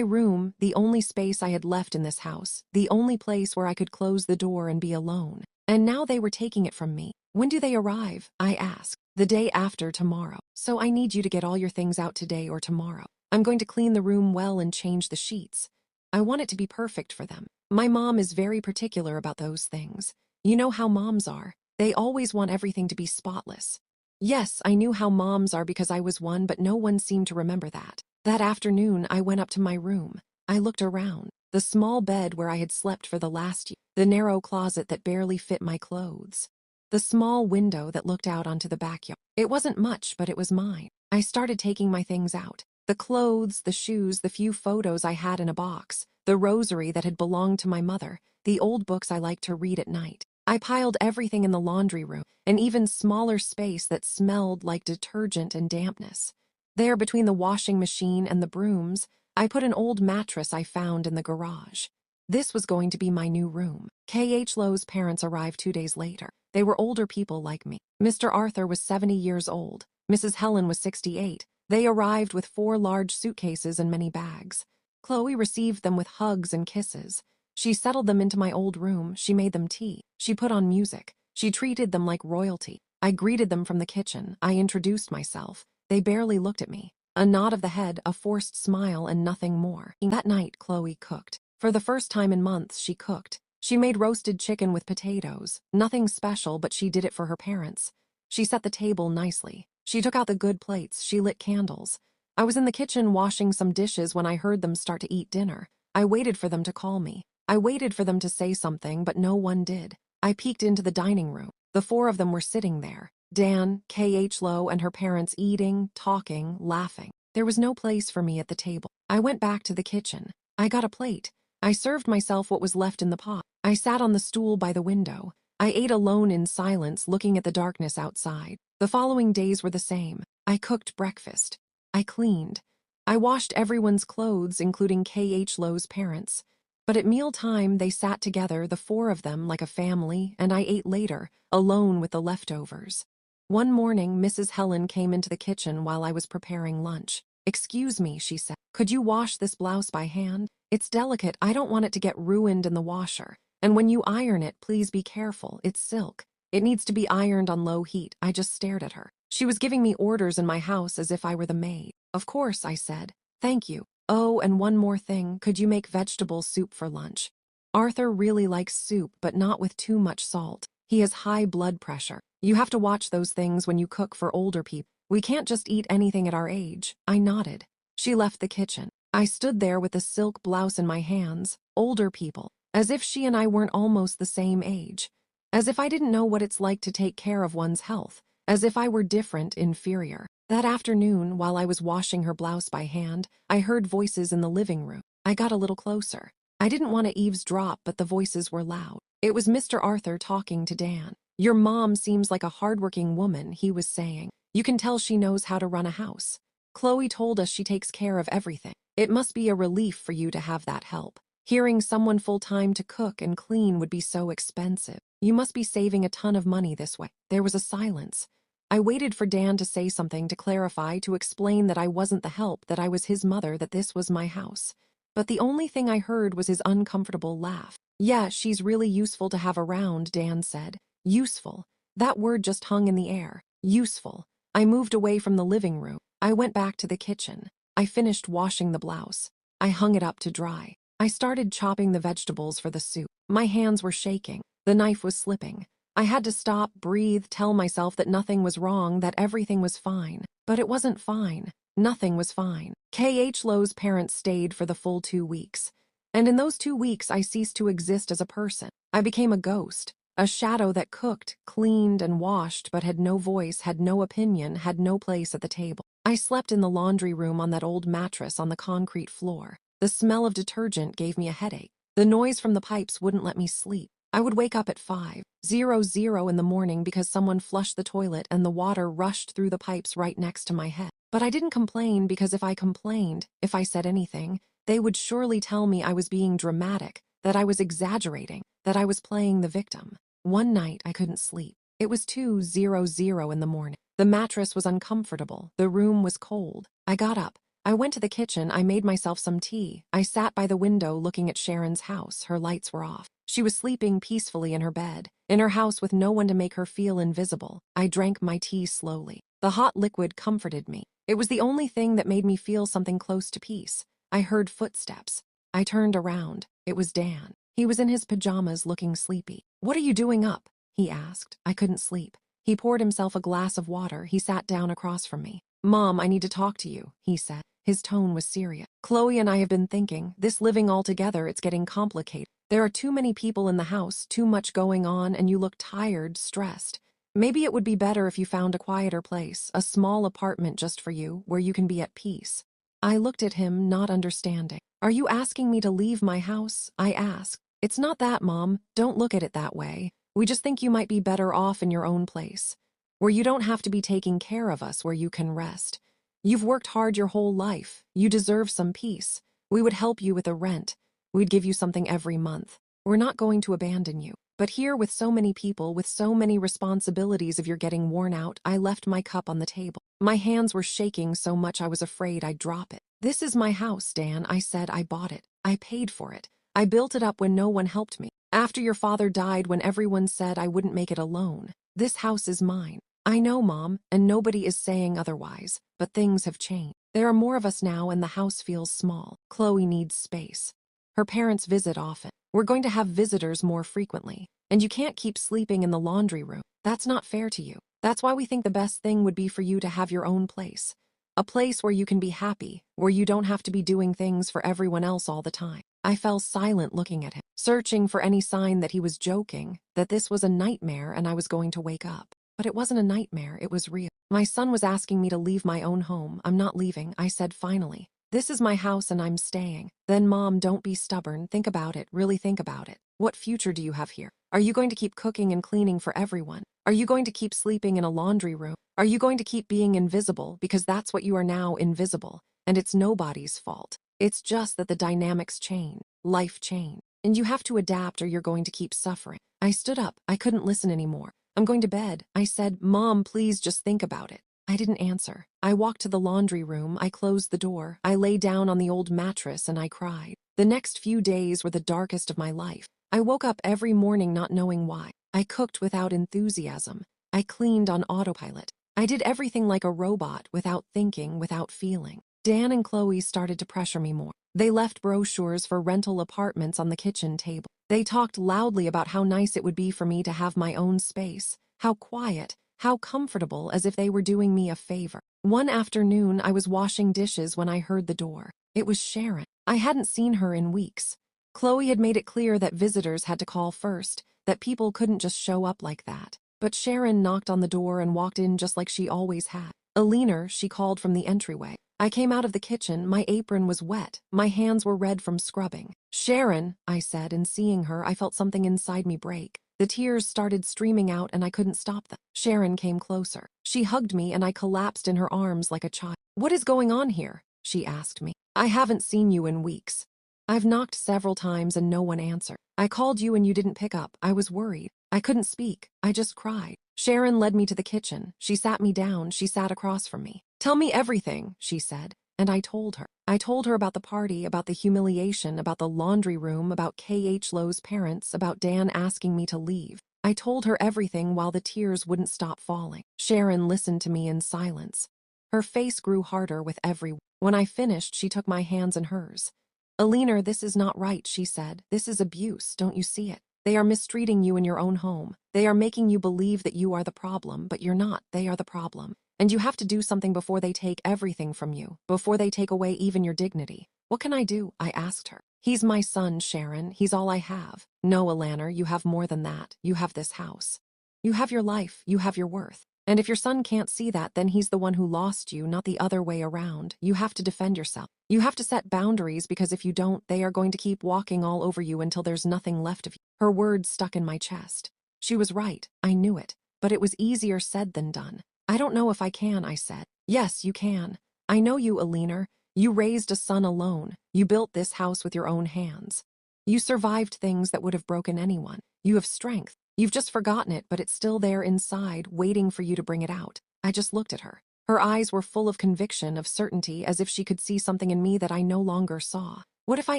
room, the only space I had left in this house, the only place where I could close the door and be alone. And now they were taking it from me. When do they arrive? I asked. The day after tomorrow. So I need you to get all your things out today or tomorrow. I'm going to clean the room well and change the sheets. I want it to be perfect for them. My mom is very particular about those things. You know how moms are. They always want everything to be spotless. Yes, I knew how moms are because I was one, but no one seemed to remember that. That afternoon, I went up to my room. I looked around. The small bed where I had slept for the last year. The narrow closet that barely fit my clothes. The small window that looked out onto the backyard. It wasn't much, but it was mine. I started taking my things out. The clothes, the shoes, the few photos I had in a box, the rosary that had belonged to my mother, the old books I liked to read at night. I piled everything in the laundry room, an even smaller space that smelled like detergent and dampness. There, between the washing machine and the brooms, I put an old mattress I found in the garage. This was going to be my new room. K.H. Lowe's parents arrived 2 days later. They were older people like me. Mr. Arthur was 70 years old. Mrs. Helen was 68. They arrived with 4 large suitcases and many bags. Chloe received them with hugs and kisses. She settled them into my old room. She made them tea. She put on music. She treated them like royalty. I greeted them from the kitchen. I introduced myself. They barely looked at me. A nod of the head, a forced smile, and nothing more. That night, Chloe cooked. For the first time in months, she cooked. She made roasted chicken with potatoes. Nothing special, but she did it for her parents. She set the table nicely. She took out the good plates. She lit candles. I was in the kitchen washing some dishes when I heard them start to eat dinner. I waited for them to call me. I waited for them to say something, but no one did. I peeked into the dining room. The 4 of them were sitting there. Dan, K.H. Lowe, and her parents eating, talking, laughing. There was no place for me at the table. I went back to the kitchen. I got a plate. I served myself what was left in the pot. I sat on the stool by the window. I ate alone in silence, looking at the darkness outside. The following days were the same. I cooked breakfast. I cleaned. I washed everyone's clothes, including K.H. Lowe's parents. But at mealtime, they sat together, the 4 of them, like a family, and I ate later, alone with the leftovers. One morning, Mrs. Helen came into the kitchen while I was preparing lunch. "Excuse me," she said. "Could you wash this blouse by hand? It's delicate. I don't want it to get ruined in the washer. And when you iron it, please be careful. It's silk. It needs to be ironed on low heat." I just stared at her. She was giving me orders in my house as if I were the maid. "Of course," I said. "Thank you. Oh, and one more thing. Could you make vegetable soup for lunch? Arthur really likes soup, but not with too much salt. He has high blood pressure. You have to watch those things when you cook for older people. We can't just eat anything at our age." I nodded. She left the kitchen. I stood there with the silk blouse in my hands. Older people. As if she and I weren't almost the same age. As if I didn't know what it's like to take care of one's health. As if I were different, inferior. That afternoon, while I was washing her blouse by hand, I heard voices in the living room. I got a little closer. I didn't want to eavesdrop, but the voices were loud. It was Mr. Arthur talking to Dan. "Your mom seems like a hardworking woman," he was saying. "You can tell she knows how to run a house. Chloe told us she takes care of everything. It must be a relief for you to have that help. Hearing someone full-time to cook and clean would be so expensive. You must be saving a ton of money this way." There was a silence. I waited for Dan to say something, to clarify, to explain that I wasn't the help, that I was his mother, that this was my house. But the only thing I heard was his uncomfortable laugh. "Yeah, she's really useful to have around," Dan said. Useful. That word just hung in the air. Useful. I moved away from the living room. I went back to the kitchen. I finished washing the blouse. I hung it up to dry. I started chopping the vegetables for the soup. My hands were shaking. The knife was slipping. I had to stop, breathe, tell myself that nothing was wrong, that everything was fine. But it wasn't fine. Nothing was fine. K.H. Lowe's parents stayed for the full 2 weeks. And in those 2 weeks, I ceased to exist as a person. I became a ghost. A shadow that cooked, cleaned, and washed, but had no voice, had no opinion, had no place at the table. I slept in the laundry room on that old mattress on the concrete floor. The smell of detergent gave me a headache. The noise from the pipes wouldn't let me sleep. I would wake up at 5:00 in the morning because someone flushed the toilet and the water rushed through the pipes right next to my head. But I didn't complain, because if I complained, if I said anything, they would surely tell me I was being dramatic, that I was exaggerating, that I was playing the victim. One night, I couldn't sleep. It was 2:00 in the morning. The mattress was uncomfortable. The room was cold. I got up. I went to the kitchen. I made myself some tea. I sat by the window looking at Sharon's house. Her lights were off. She was sleeping peacefully in her bed, in her house with no one to make her feel invisible. I drank my tea slowly. The hot liquid comforted me. It was the only thing that made me feel something close to peace. I heard footsteps. I turned around. It was Dan. He was in his pajamas, looking sleepy. "What are you doing up?" he asked. I couldn't sleep. He poured himself a glass of water. He sat down across from me. "Mom, I need to talk to you," he said. His tone was serious. "Chloe and I have been thinking, this living all together, it's getting complicated. There are too many people in the house, too much going on, and you look tired, stressed. Maybe it would be better if you found a quieter place, a small apartment just for you, where you can be at peace." I looked at him, not understanding. "Are you asking me to leave my house?" I asked. "It's not that, Mom. Don't look at it that way. We just think you might be better off in your own place, where you don't have to be taking care of us, where you can rest. You've worked hard your whole life. You deserve some peace. We would help you with the rent. We'd give you something every month. We're not going to abandon you. But here, with so many people, with so many responsibilities, if you're getting worn out, I left my cup on the table. My hands were shaking so much I was afraid I'd drop it. This is my house, Dan, I said. I bought it. I paid for it. I built it up when no one helped me. After your father died, when everyone said I wouldn't make it alone. This house is mine. I know, Mom, and nobody is saying otherwise, but things have changed. There are more of us now and the house feels small. Chloe needs space. Her parents visit often. We're going to have visitors more frequently. And you can't keep sleeping in the laundry room. That's not fair to you. That's why we think the best thing would be for you to have your own place. A place where you can be happy, where you don't have to be doing things for everyone else all the time. I fell silent looking at him, searching for any sign that he was joking, that this was a nightmare and I was going to wake up. But it wasn't a nightmare, it was real. My son was asking me to leave my own home. I'm not leaving, I said finally. This is my house and I'm staying. Then Mom, don't be stubborn. Think about it, really think about it. What future do you have here? Are you going to keep cooking and cleaning for everyone? Are you going to keep sleeping in a laundry room? Are you going to keep being invisible? Because that's what you are now, invisible. And it's nobody's fault. It's just that the dynamics change. Life change. And you have to adapt or you're going to keep suffering. I stood up. I couldn't listen anymore. I'm going to bed. I said, Mom, please just think about it. I didn't answer. I walked to the laundry room. I closed the door. I lay down on the old mattress and I cried. The next few days were the darkest of my life. I woke up every morning not knowing why. I cooked without enthusiasm. I cleaned on autopilot. I did everything like a robot, without thinking, without feeling. Dan and Chloe started to pressure me more. They left brochures for rental apartments on the kitchen table. They talked loudly about how nice it would be for me to have my own space, how quiet, how comfortable, as if they were doing me a favor. One afternoon, I was washing dishes when I heard the door. It was Sharon. I hadn't seen her in weeks. Chloe had made it clear that visitors had to call first, that people couldn't just show up like that. But Sharon knocked on the door and walked in just like she always had. Alina, she called from the entryway. I came out of the kitchen. My apron was wet. My hands were red from scrubbing. Sharon, I said, and seeing her, I felt something inside me break. The tears started streaming out and I couldn't stop them. Sharon came closer. She hugged me and I collapsed in her arms like a child. What is going on here? She asked me. I haven't seen you in weeks. I've knocked several times and no one answered. I called you and you didn't pick up. I was worried. I couldn't speak. I just cried. Sharon led me to the kitchen. She sat me down. She sat across from me. Tell me everything, she said. And I told her. I told her about the party, about the humiliation, about the laundry room, about K.H. Lowe's parents, about Dan asking me to leave. I told her everything while the tears wouldn't stop falling. Sharon listened to me in silence. Her face grew harder with every word. When I finished, she took my hands in hers. Alina, this is not right, she said. This is abuse, don't you see it? They are mistreating you in your own home. They are making you believe that you are the problem, but you're not. They are the problem. And you have to do something before they take everything from you, before they take away even your dignity. What can I do? I asked her. He's my son, Sharon. He's all I have. No, Alana, you have more than that. You have this house. You have your life. You have your worth. And if your son can't see that, then he's the one who lost you, not the other way around. You have to defend yourself. You have to set boundaries, because if you don't, they are going to keep walking all over you until there's nothing left of you. Her words stuck in my chest. She was right. I knew it. But it was easier said than done. I don't know if I can, I said. Yes, you can. I know you, Alina. You raised a son alone. You built this house with your own hands. You survived things that would have broken anyone. You have strength. You've just forgotten it, but it's still there inside, waiting for you to bring it out. I just looked at her. Her eyes were full of conviction, of certainty, as if she could see something in me that I no longer saw. What if I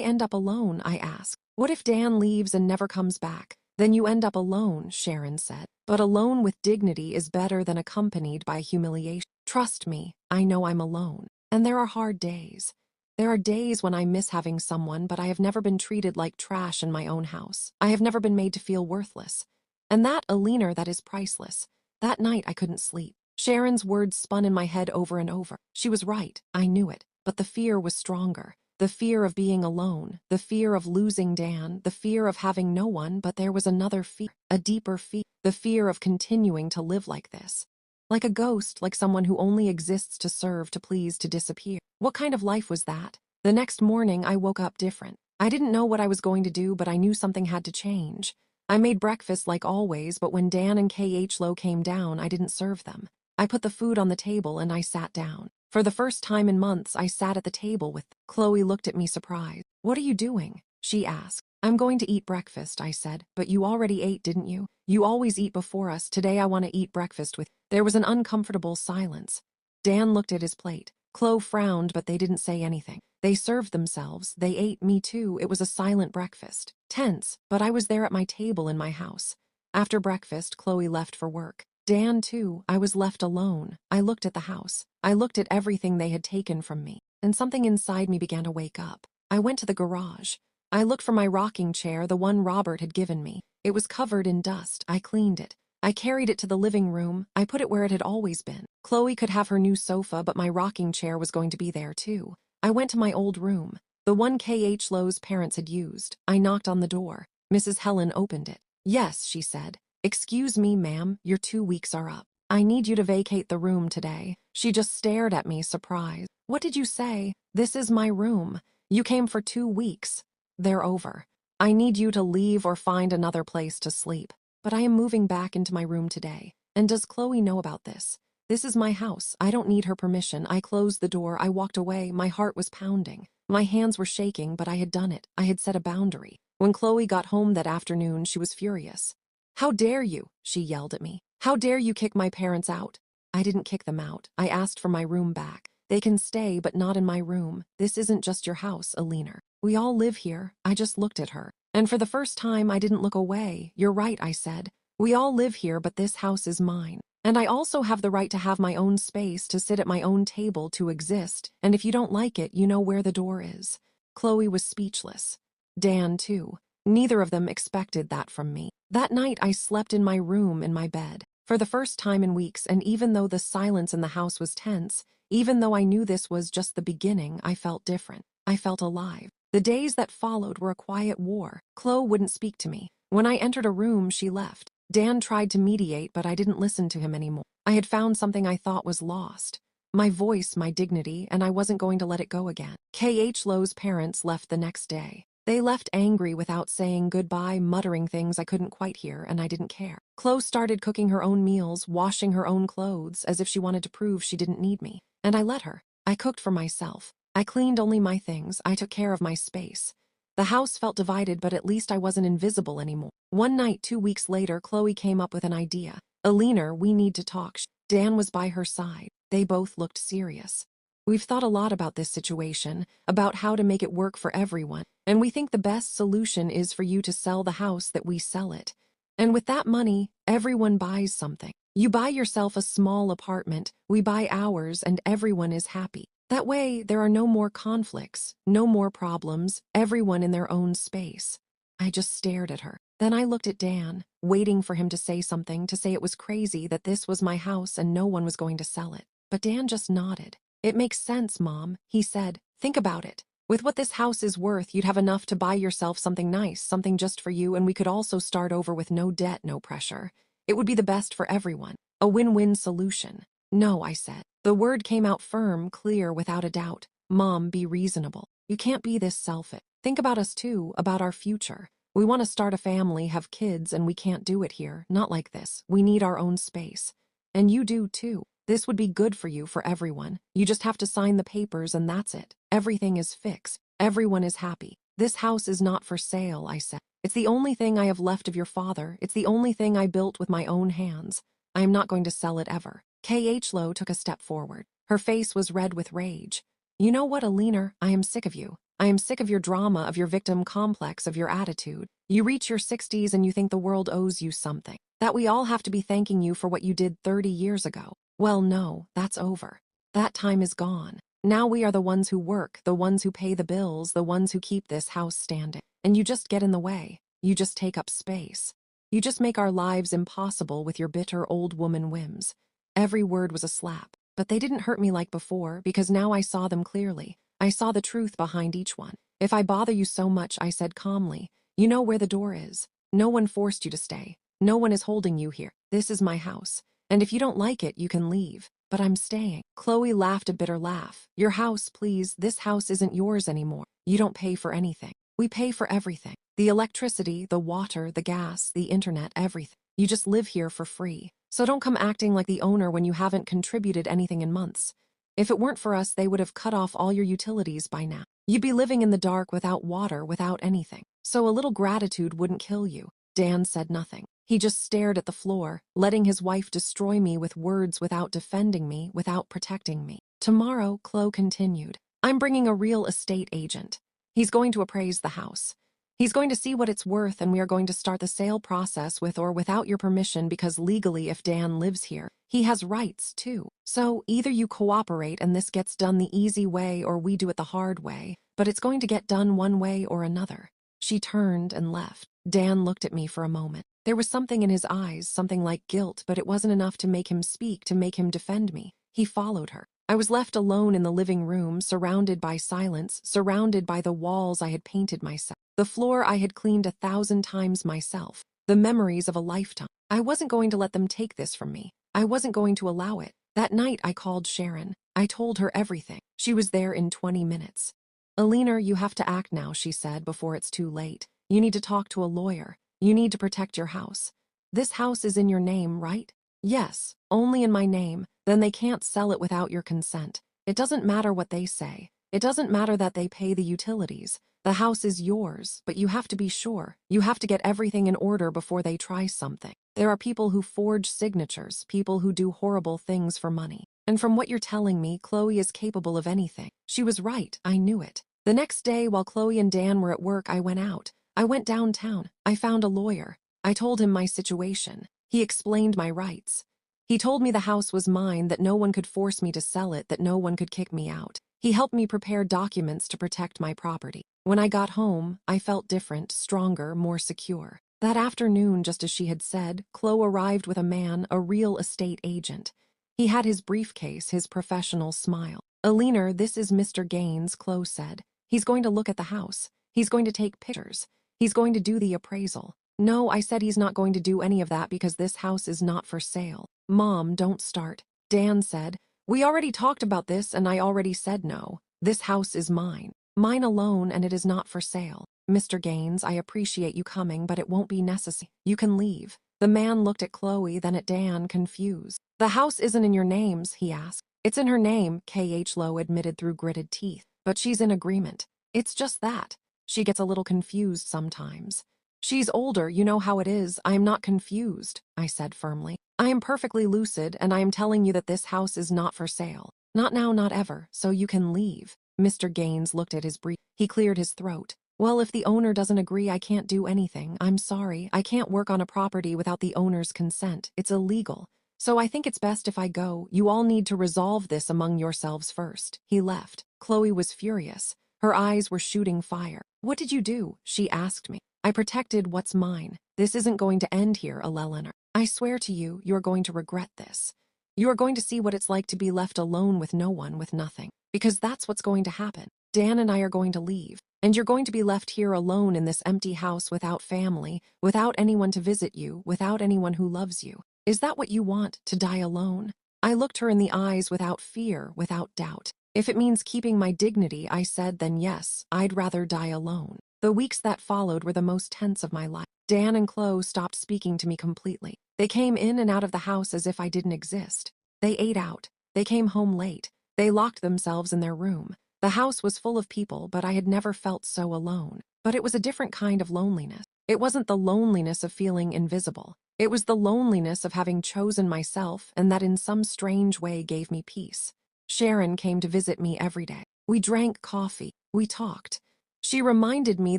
end up alone? I asked. What if Dan leaves and never comes back? Then you end up alone, Sharon said. But alone with dignity is better than accompanied by humiliation. Trust me, I know I'm alone. And there are hard days. There are days when I miss having someone, but I have never been treated like trash in my own house. I have never been made to feel worthless. And that, Alina, that is priceless. That night I couldn't sleep. Sharon's words spun in my head over and over. She was right, I knew it. But the fear was stronger. The fear of being alone, the fear of losing Dan, the fear of having no one, but there was another fear, a deeper fear, the fear of continuing to live like this. Like a ghost, like someone who only exists to serve, to please, to disappear. What kind of life was that? The next morning I woke up different. I didn't know what I was going to do, but I knew something had to change. I made breakfast like always, but when Dan and K.H. Lowe came down, I didn't serve them. I put the food on the table and I sat down. For the first time in months, I sat at the table with them. Chloe looked at me surprised. "What are you doing?" she asked. "I'm going to eat breakfast," I said. "But you already ate, didn't you? You always eat before us. Today I want to eat breakfast with." There was an uncomfortable silence. Dan looked at his plate. Chloe frowned, but they didn't say anything. They served themselves. They ate, me too. It was a silent breakfast. Tense, but I was there at my table in my house. After breakfast, Chloe left for work. Dan too. I was left alone. I looked at the house. I looked at everything they had taken from me, and something inside me began to wake up. I went to the garage. I looked for my rocking chair, the one Robert had given me. It was covered in dust. I cleaned it. I carried it to the living room. I put it where it had always been. Chloe could have her new sofa, but my rocking chair was going to be there too. I went to my old room, the one K.H. Lowe's parents had used. I knocked on the door. Mrs. Helen opened it. "Yes," she said. "Excuse me, ma'am, your 2 weeks are up. I need you to vacate the room today." She just stared at me, surprised. "What did you say?" "This is my room. You came for 2 weeks. They're over. I need you to leave or find another place to sleep. But I am moving back into my room today. And does Chloe know about this? This is my house. I don't need her permission." I closed the door. I walked away. My heart was pounding. My hands were shaking, but I had done it. I had set a boundary. When Chloe got home that afternoon, she was furious. "How dare you?" she yelled at me. "How dare you kick my parents out?" "I didn't kick them out. I asked for my room back. They can stay, but not in my room. This isn't just your house, Alina. We all live here." I just looked at her. And for the first time, I didn't look away. "You're right," I said. "We all live here, but this house is mine. And I also have the right to have my own space, to sit at my own table, to exist. And if you don't like it, you know where the door is." Chloe was speechless. Dan, too. Neither of them expected that from me. That night, I slept in my room, in my bed, for the first time in weeks, and even though the silence in the house was tense, even though I knew this was just the beginning, I felt different. I felt alive. The days that followed were a quiet war. Chloe wouldn't speak to me. When I entered a room, she left. Dan tried to mediate, but I didn't listen to him anymore. I had found something I thought was lost. My voice, my dignity, and I wasn't going to let it go again. K.H. Lowe's parents left the next day. They left angry without saying goodbye, muttering things I couldn't quite hear, and I didn't care. Chloe started cooking her own meals, washing her own clothes, as if she wanted to prove she didn't need me. And I let her. I cooked for myself. I cleaned only my things. I took care of my space. The house felt divided, but at least I wasn't invisible anymore. One night, 2 weeks later, Chloe came up with an idea. "Alina, we need to talk." Dan was by her side. They both looked serious. "We've thought a lot about this situation, about how to make it work for everyone, and we think the best solution is for you to sell the house, that we sell it. And with that money, everyone buys something. You buy yourself a small apartment, we buy ours, and everyone is happy. That way, there are no more conflicts, no more problems, everyone in their own space." I just stared at her. Then I looked at Dan, waiting for him to say something, to say it was crazy, that this was my house and no one was going to sell it. But Dan just nodded. "It makes sense, Mom," he said. "Think about it. With what this house is worth, you'd have enough to buy yourself something nice, something just for you, and we could also start over with no debt, no pressure. It would be the best for everyone. A win-win solution." "No," I said. The word came out firm, clear, without a doubt. "Mom, be reasonable. You can't be this selfish. Think about us too, about our future. We want to start a family, have kids, and we can't do it here, not like this. We need our own space. And you do too. This would be good for you, for everyone. You just have to sign the papers and that's it. Everything is fixed. Everyone is happy. This house is not for sale," I said. "It's the only thing I have left of your father. It's the only thing I built with my own hands. I am not going to sell it ever." K.H. Lowe took a step forward. Her face was red with rage. "You know what, Alina? I am sick of you. I am sick of your drama, of your victim complex, of your attitude. You reach your 60s and you think the world owes you something. That we all have to be thanking you for what you did 30 years ago. Well, no, that's over. That time is gone. Now we are the ones who work, the ones who pay the bills, the ones who keep this house standing. And you just get in the way. You just take up space. You just make our lives impossible with your bitter old woman whims." Every word was a slap, but they didn't hurt me like before, because now I saw them clearly. I saw the truth behind each one. "If I bother you so much," I said calmly, "you know where the door is. No one forced you to stay. No one is holding you here. This is my house. And if you don't like it, you can leave. But I'm staying." Chloe laughed a bitter laugh. "Your house, please. This house isn't yours anymore. You don't pay for anything. We pay for everything. The electricity, the water, the gas, the internet, everything. You just live here for free. So don't come acting like the owner when you haven't contributed anything in months. If it weren't for us, they would have cut off all your utilities by now. You'd be living in the dark without water, without anything. So a little gratitude wouldn't kill you." Dan said nothing. He just stared at the floor, letting his wife destroy me with words without defending me, without protecting me. "Tomorrow," Chloe continued, "I'm bringing a real estate agent. He's going to appraise the house. He's going to see what it's worth, and we are going to start the sale process with or without your permission, because legally, if Dan lives here, he has rights too. So either you cooperate and this gets done the easy way, or we do it the hard way, but it's going to get done one way or another." She turned and left. Dan looked at me for a moment. There was something in his eyes, something like guilt, but it wasn't enough to make him speak, to make him defend me. He followed her. I was left alone in the living room, surrounded by silence, surrounded by the walls I had painted myself, the floor I had cleaned 1,000 times myself, the memories of a lifetime. I wasn't going to let them take this from me. I wasn't going to allow it. That night I called Sharon. I told her everything. She was there in 20 minutes. "Alina, you have to act now," she said, "before it's too late. You need to talk to a lawyer. You need to protect your house. This house is in your name, right?" "Yes, only in my name. Then they can't sell it without your consent. It doesn't matter what they say. It doesn't matter that they pay the utilities. The house is yours, but you have to be sure. You have to get everything in order before they try something. There are people who forge signatures, people who do horrible things for money. And from what you're telling me, Chloe is capable of anything." She was right, I knew it. The next day, while Chloe and Dan were at work, I went out. I went downtown. I found a lawyer. I told him my situation. He explained my rights. He told me the house was mine, that no one could force me to sell it, that no one could kick me out. He helped me prepare documents to protect my property. When I got home, I felt different, stronger, more secure. That afternoon, just as she had said, Chloe arrived with a man, a real estate agent. He had his briefcase, his professional smile. "Alina, this is Mr. Gaines," Chloe said. "He's going to look at the house. He's going to take pictures. He's going to do the appraisal." "No," I said, "he's not going to do any of that because this house is not for sale." "Mom, don't start." Dan said, "We already talked about this and I already said no. This house is mine. Mine alone, and it is not for sale. Mr. Gaines, I appreciate you coming, but it won't be necessary. You can leave." The man looked at Chloe, then at Dan, confused. "The house isn't in your names?" he asked. "It's in her name," K.H. Lowe admitted through gritted teeth. "But she's in agreement. It's just that. She gets a little confused sometimes." "She's older, you know how it is. I am not confused," I said firmly. "I am perfectly lucid, and I am telling you that this house is not for sale. Not now, not ever, so you can leave." Mr. Gaines looked at his brief. He cleared his throat. "Well, if the owner doesn't agree, I can't do anything. I'm sorry. I can't work on a property without the owner's consent. It's illegal. So I think it's best if I go. You all need to resolve this among yourselves first." He left. Chloe was furious. Her eyes were shooting fire. "What did you do?" she asked me. "I protected what's mine. This isn't going to end here, Eleanor. I swear to you, you're going to regret this. You are going to see what it's like to be left alone with no one, with nothing. Because that's what's going to happen. Dan and I are going to leave. And you're going to be left here alone in this empty house without family, without anyone to visit you, without anyone who loves you. Is that what you want, to die alone?" I looked her in the eyes without fear, without doubt. "If it means keeping my dignity," I said, "then yes, I'd rather die alone." The weeks that followed were the most tense of my life. Dan and Chloe stopped speaking to me completely. They came in and out of the house as if I didn't exist. They ate out. They came home late. They locked themselves in their room. The house was full of people, but I had never felt so alone. But it was a different kind of loneliness. It wasn't the loneliness of feeling invisible. It was the loneliness of having chosen myself, and that in some strange way gave me peace. Sharon came to visit me every day. We drank coffee. We talked. She reminded me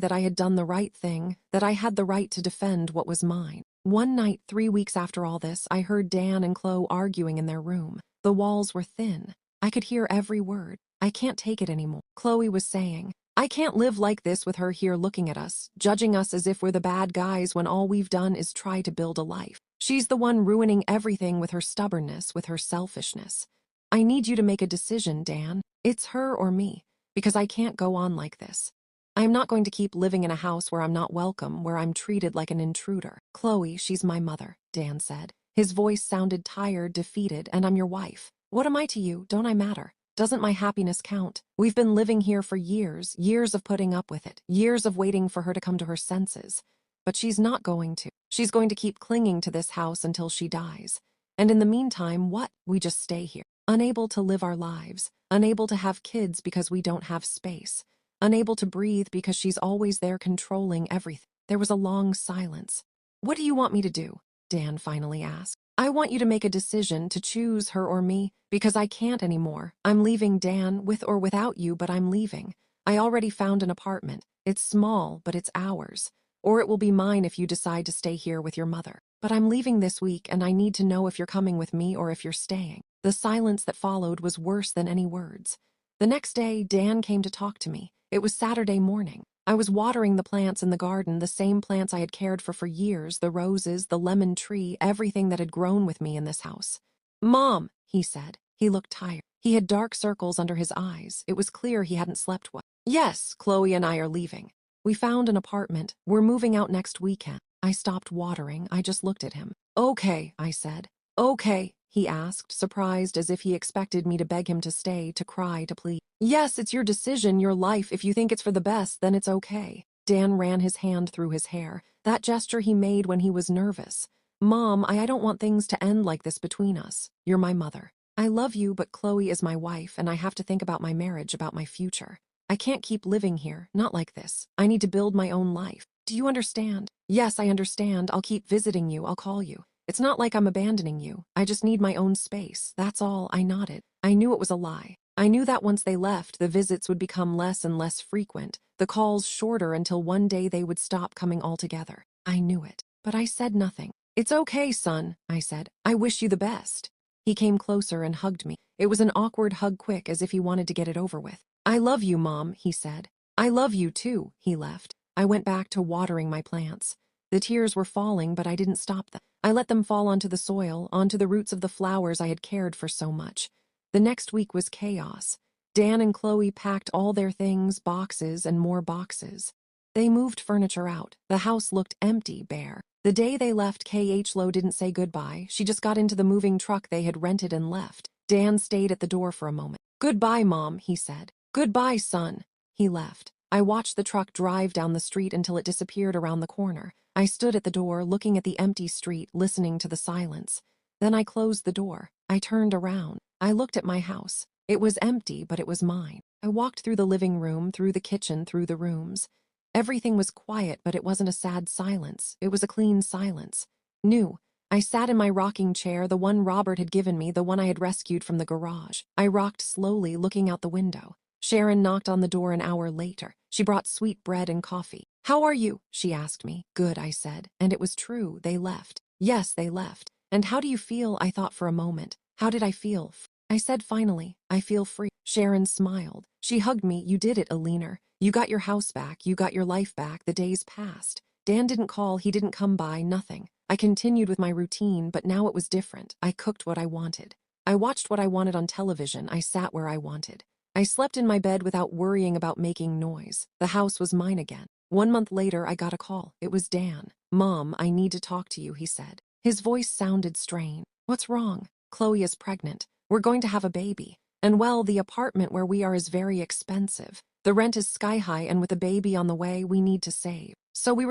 that I had done the right thing, that I had the right to defend what was mine. One night, 3 weeks after all this, I heard Dan and Chloe arguing in their room. The walls were thin. I could hear every word. "I can't take it anymore," Chloe was saying. "I can't live like this with her here looking at us, judging us as if we're the bad guys when all we've done is try to build a life. She's the one ruining everything with her stubbornness, with her selfishness. I need you to make a decision, Dan. It's her or me, because I can't go on like this. I am not going to keep living in a house where I'm not welcome, where I'm treated like an intruder." "Chloe, she's my mother," Dan said. His voice sounded tired, defeated, "and I'm your wife. What am I to you? Don't I matter? Doesn't my happiness count? We've been living here for years, years of putting up with it, years of waiting for her to come to her senses. But she's not going to. She's going to keep clinging to this house until she dies. And in the meantime, what? We just stay here. unable to live our lives, unable to have kids because we don't have space, unable to breathe because she's always there controlling everything. There was a long silence. "What do you want me to do?" Dan finally asked. "I want you to make a decision to choose her or me, because I can't anymore. I'm leaving, Dan, with or without you, but I'm leaving. I already found an apartment. It's small, but it's ours. Or it will be mine if you decide to stay here with your mother. But I'm leaving this week, and I need to know if you're coming with me or if you're staying." The silence that followed was worse than any words. The next day, Dan came to talk to me. It was Saturday morning. I was watering the plants in the garden, the same plants I had cared for years, the roses, the lemon tree, everything that had grown with me in this house. "Mom," he said. He looked tired. He had dark circles under his eyes. It was clear he hadn't slept well. "Yes, Chloe and I are leaving. We found an apartment. We're moving out next weekend." I stopped watering. I just looked at him. "Okay," I said. "Okay," he asked, surprised as if he expected me to beg him to stay, to cry, to plead. "Yes, it's your decision, your life. If you think it's for the best, then it's okay." Dan ran his hand through his hair, that gesture he made when he was nervous. "Mom, I don't want things to end like this between us. You're my mother. I love you, but Chloe is my wife, and I have to think about my marriage, about my future. I can't keep living here, not like this. I need to build my own life. Do you understand?" "Yes, I understand. I'll keep visiting you. I'll call you. It's not like I'm abandoning you. I just need my own space. That's all." I nodded. I knew it was a lie. I knew that once they left, the visits would become less and less frequent, the calls shorter until one day they would stop coming altogether. I knew it. But I said nothing. "It's okay, son," I said. "I wish you the best." He came closer and hugged me. It was an awkward hug, quick, as if he wanted to get it over with. "I love you, Mom," he said. "I love you too." He left. I went back to watering my plants. The tears were falling, but I didn't stop them. I let them fall onto the soil, onto the roots of the flowers I had cared for so much. The next week was chaos. Dan and Chloe packed all their things, boxes and more boxes. They moved furniture out. The house looked empty, bare. The day they left, K.H. Lowe didn't say goodbye. She just got into the moving truck they had rented and left. Dan stayed at the door for a moment. "Goodbye, Mom," he said. "Goodbye, son." He left. I watched the truck drive down the street until it disappeared around the corner. I stood at the door, looking at the empty street, listening to the silence. Then I closed the door. I turned around. I looked at my house. It was empty, but it was mine. I walked through the living room, through the kitchen, through the rooms. Everything was quiet, but it wasn't a sad silence. It was a clean silence. New. I sat in my rocking chair, the one Robert had given me, the one I had rescued from the garage. I rocked slowly, looking out the window. Sharon knocked on the door an hour later. She brought sweet bread and coffee. "How are you?" she asked me. "Good," I said. And it was true. They left. Yes, they left. "And how do you feel?" I thought for a moment. How did I feel? I said finally, "I feel free." Sharon smiled. She hugged me. "You did it, Alina. You got your house back. You got your life back." The days passed. Dan didn't call. He didn't come by. Nothing. I continued with my routine, but now it was different. I cooked what I wanted. I watched what I wanted on television. I sat where I wanted. I slept in my bed without worrying about making noise. The house was mine again. 1 month later, I got a call. It was Dan. "Mom, I need to talk to you," he said. His voice sounded strained. "What's wrong?" "Chloe is pregnant. We're going to have a baby. And well, the apartment where we are is very expensive. The rent is sky high, and with a baby on the way, we need to save. So we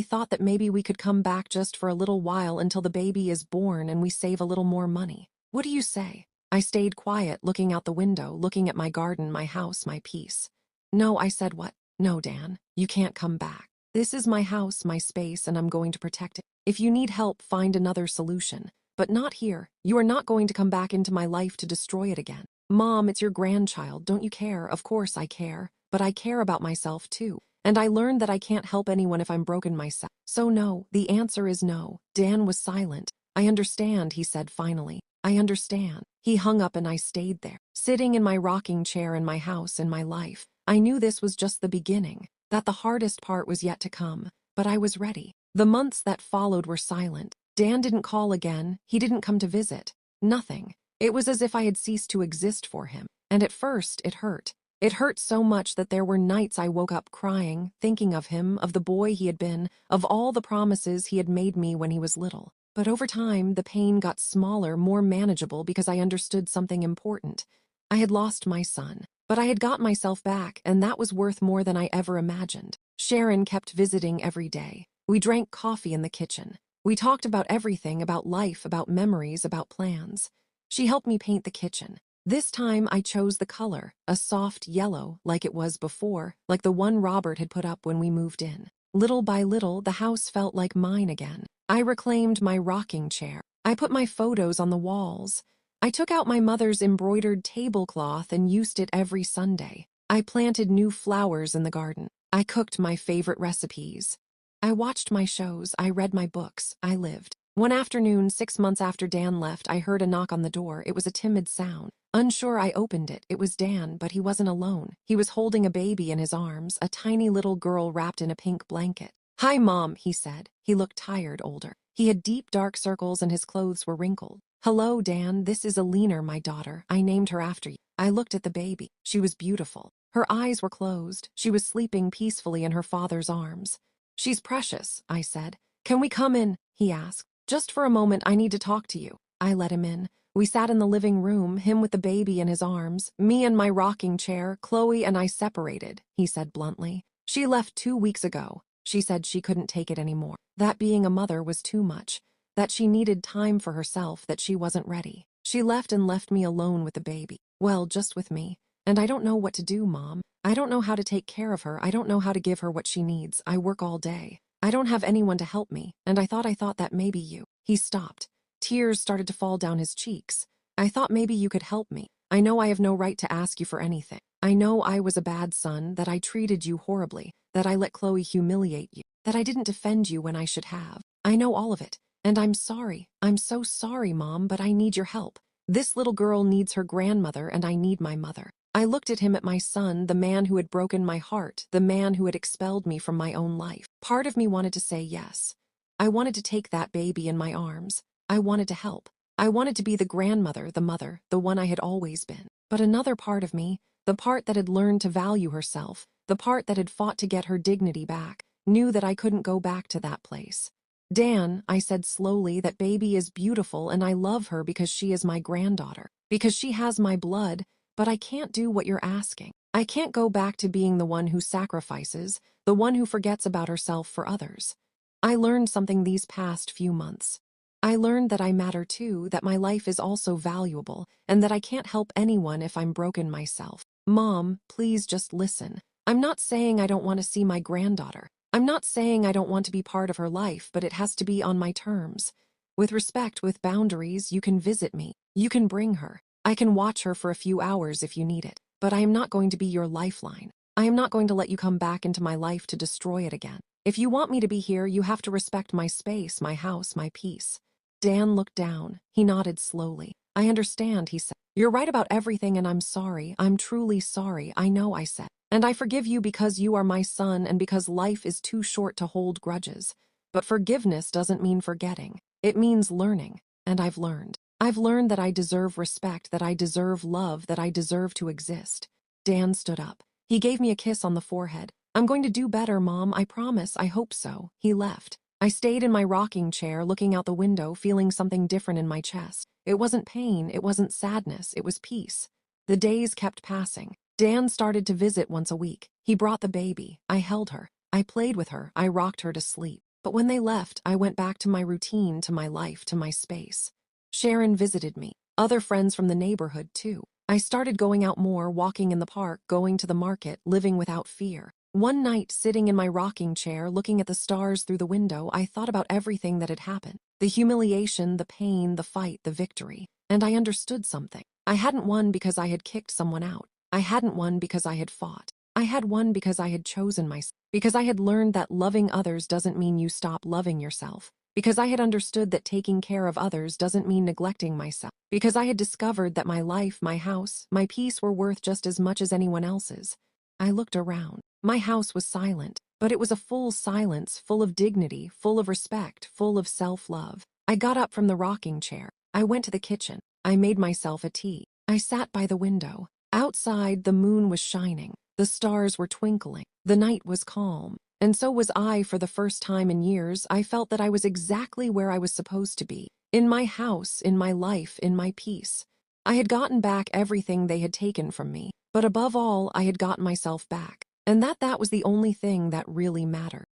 thought that maybe we could come back just for a little while until the baby is born and we save a little more money. What do you say?" I stayed quiet, looking out the window, looking at my garden, my house, my peace. "No," I said. "What?" "No, Dan, you can't come back. This is my house, my space, and I'm going to protect it. If you need help, find another solution. But not here. You are not going to come back into my life to destroy it again." "Mom, it's your grandchild. Don't you care?" "Of course I care. But I care about myself too. And I learned that I can't help anyone if I'm broken myself. So no, the answer is no." Dan was silent. "I understand," he said finally. "I understand." He hung up and I stayed there, sitting in my rocking chair in my house, in my life. I knew this was just the beginning, that the hardest part was yet to come, but I was ready. The months that followed were silent. Dan didn't call again. He didn't come to visit. Nothing. It was as if I had ceased to exist for him. And at first, it hurt. It hurt so much that there were nights I woke up crying, thinking of him, of the boy he had been, of all the promises he had made me when he was little. But over time, the pain got smaller, more manageable, because I understood something important. I had lost my son, but I had got myself back, and that was worth more than I ever imagined. Sharon kept visiting every day. We drank coffee in the kitchen. We talked about everything, about life, about memories, about plans. She helped me paint the kitchen. This time I chose the color, a soft yellow, like it was before, like the one Robert had put up when we moved in. Little by little, the house felt like mine again. I reclaimed my rocking chair. I put my photos on the walls. I took out my mother's embroidered tablecloth and used it every Sunday. I planted new flowers in the garden. I cooked my favorite recipes. I watched my shows. I read my books. I lived. One afternoon, 6 months after Dan left, I heard a knock on the door. It was a timid sound. Unsure, I opened it. It was Dan, but he wasn't alone. He was holding a baby in his arms, a tiny little girl wrapped in a pink blanket. "Hi, Mom," he said. He looked tired, older. He had deep, dark circles and his clothes were wrinkled. "Hello, Dan. This is Alina, my daughter. I named her after you." I looked at the baby. She was beautiful. Her eyes were closed. She was sleeping peacefully in her father's arms. "She's precious," I said. "Can we come in?" he asked. "Just for a moment, I need to talk to you." I let him in. We sat in the living room, him with the baby in his arms, me in my rocking chair. "Chloe and I separated," he said bluntly. "She left 2 weeks ago. She said she couldn't take it anymore. That being a mother was too much. That she needed time for herself, that she wasn't ready. She left and left me alone with the baby. Well, just with me. And I don't know what to do, Mom. I don't know how to take care of her. I don't know how to give her what she needs. I work all day. I don't have anyone to help me, and I thought that maybe you." He stopped. Tears started to fall down his cheeks. "I thought maybe you could help me. I know I have no right to ask you for anything. I know I was a bad son, that I treated you horribly, that I let Chloe humiliate you, that I didn't defend you when I should have. I know all of it, and I'm sorry. I'm so sorry, Mom, but I need your help. This little girl needs her grandmother, and I need my mother." I looked at him, at my son, the man who had broken my heart, the man who had expelled me from my own life. Part of me wanted to say yes. I wanted to take that baby in my arms. I wanted to help. I wanted to be the grandmother, the mother, the one I had always been. But another part of me, the part that had learned to value herself, the part that had fought to get her dignity back, knew that I couldn't go back to that place. "Dan," I said slowly, "that baby is beautiful and I love her because she is my granddaughter, because she has my blood. But I can't do what you're asking. I can't go back to being the one who sacrifices, the one who forgets about herself for others." I learned something these past few months. I learned that I matter too, that my life is also valuable, and that I can't help anyone if I'm broken myself. "Mom, please just listen. I'm not saying I don't want to see my granddaughter. I'm not saying I don't want to be part of her life, but it has to be on my terms. With respect, with boundaries. You can visit me. You can bring her. I can watch her for a few hours if you need it, but I am not going to be your lifeline. I am not going to let you come back into my life to destroy it again. If you want me to be here, you have to respect my space, my house, my peace." Dan looked down. He nodded slowly. "I understand," he said. "You're right about everything, and I'm sorry. I'm truly sorry. I know," I said. "And I forgive you because you are my son and because life is too short to hold grudges. But forgiveness doesn't mean forgetting. It means learning, and I've learned. I've learned that I deserve respect, that I deserve love, that I deserve to exist." Dan stood up. He gave me a kiss on the forehead. "I'm going to do better, Mom. I promise. I hope so." He left. I stayed in my rocking chair, looking out the window, feeling something different in my chest. It wasn't pain. It wasn't sadness. It was peace. The days kept passing. Dan started to visit once a week. He brought the baby. I held her. I played with her. I rocked her to sleep. But when they left, I went back to my routine, to my life, to my space. Sharon visited me. Other friends from the neighborhood, too. I started going out more, walking in the park, going to the market, living without fear. One night, sitting in my rocking chair, looking at the stars through the window, I thought about everything that had happened. The humiliation, the pain, the fight, the victory. And I understood something. I hadn't won because I had kicked someone out. I hadn't won because I had fought. I had won because I had chosen myself. Because I had learned that loving others doesn't mean you stop loving yourself. Because I had understood that taking care of others doesn't mean neglecting myself. Because I had discovered that my life, my house, my peace were worth just as much as anyone else's. I looked around. My house was silent, but it was a full silence, full of dignity, full of respect, full of self-love. I got up from the rocking chair. I went to the kitchen. I made myself a tea. I sat by the window. Outside, the moon was shining. The stars were twinkling. The night was calm. And so was I. For the first time in years, I felt that I was exactly where I was supposed to be. In my house, in my life, in my peace. I had gotten back everything they had taken from me. But above all, I had gotten myself back. And that was the only thing that really mattered.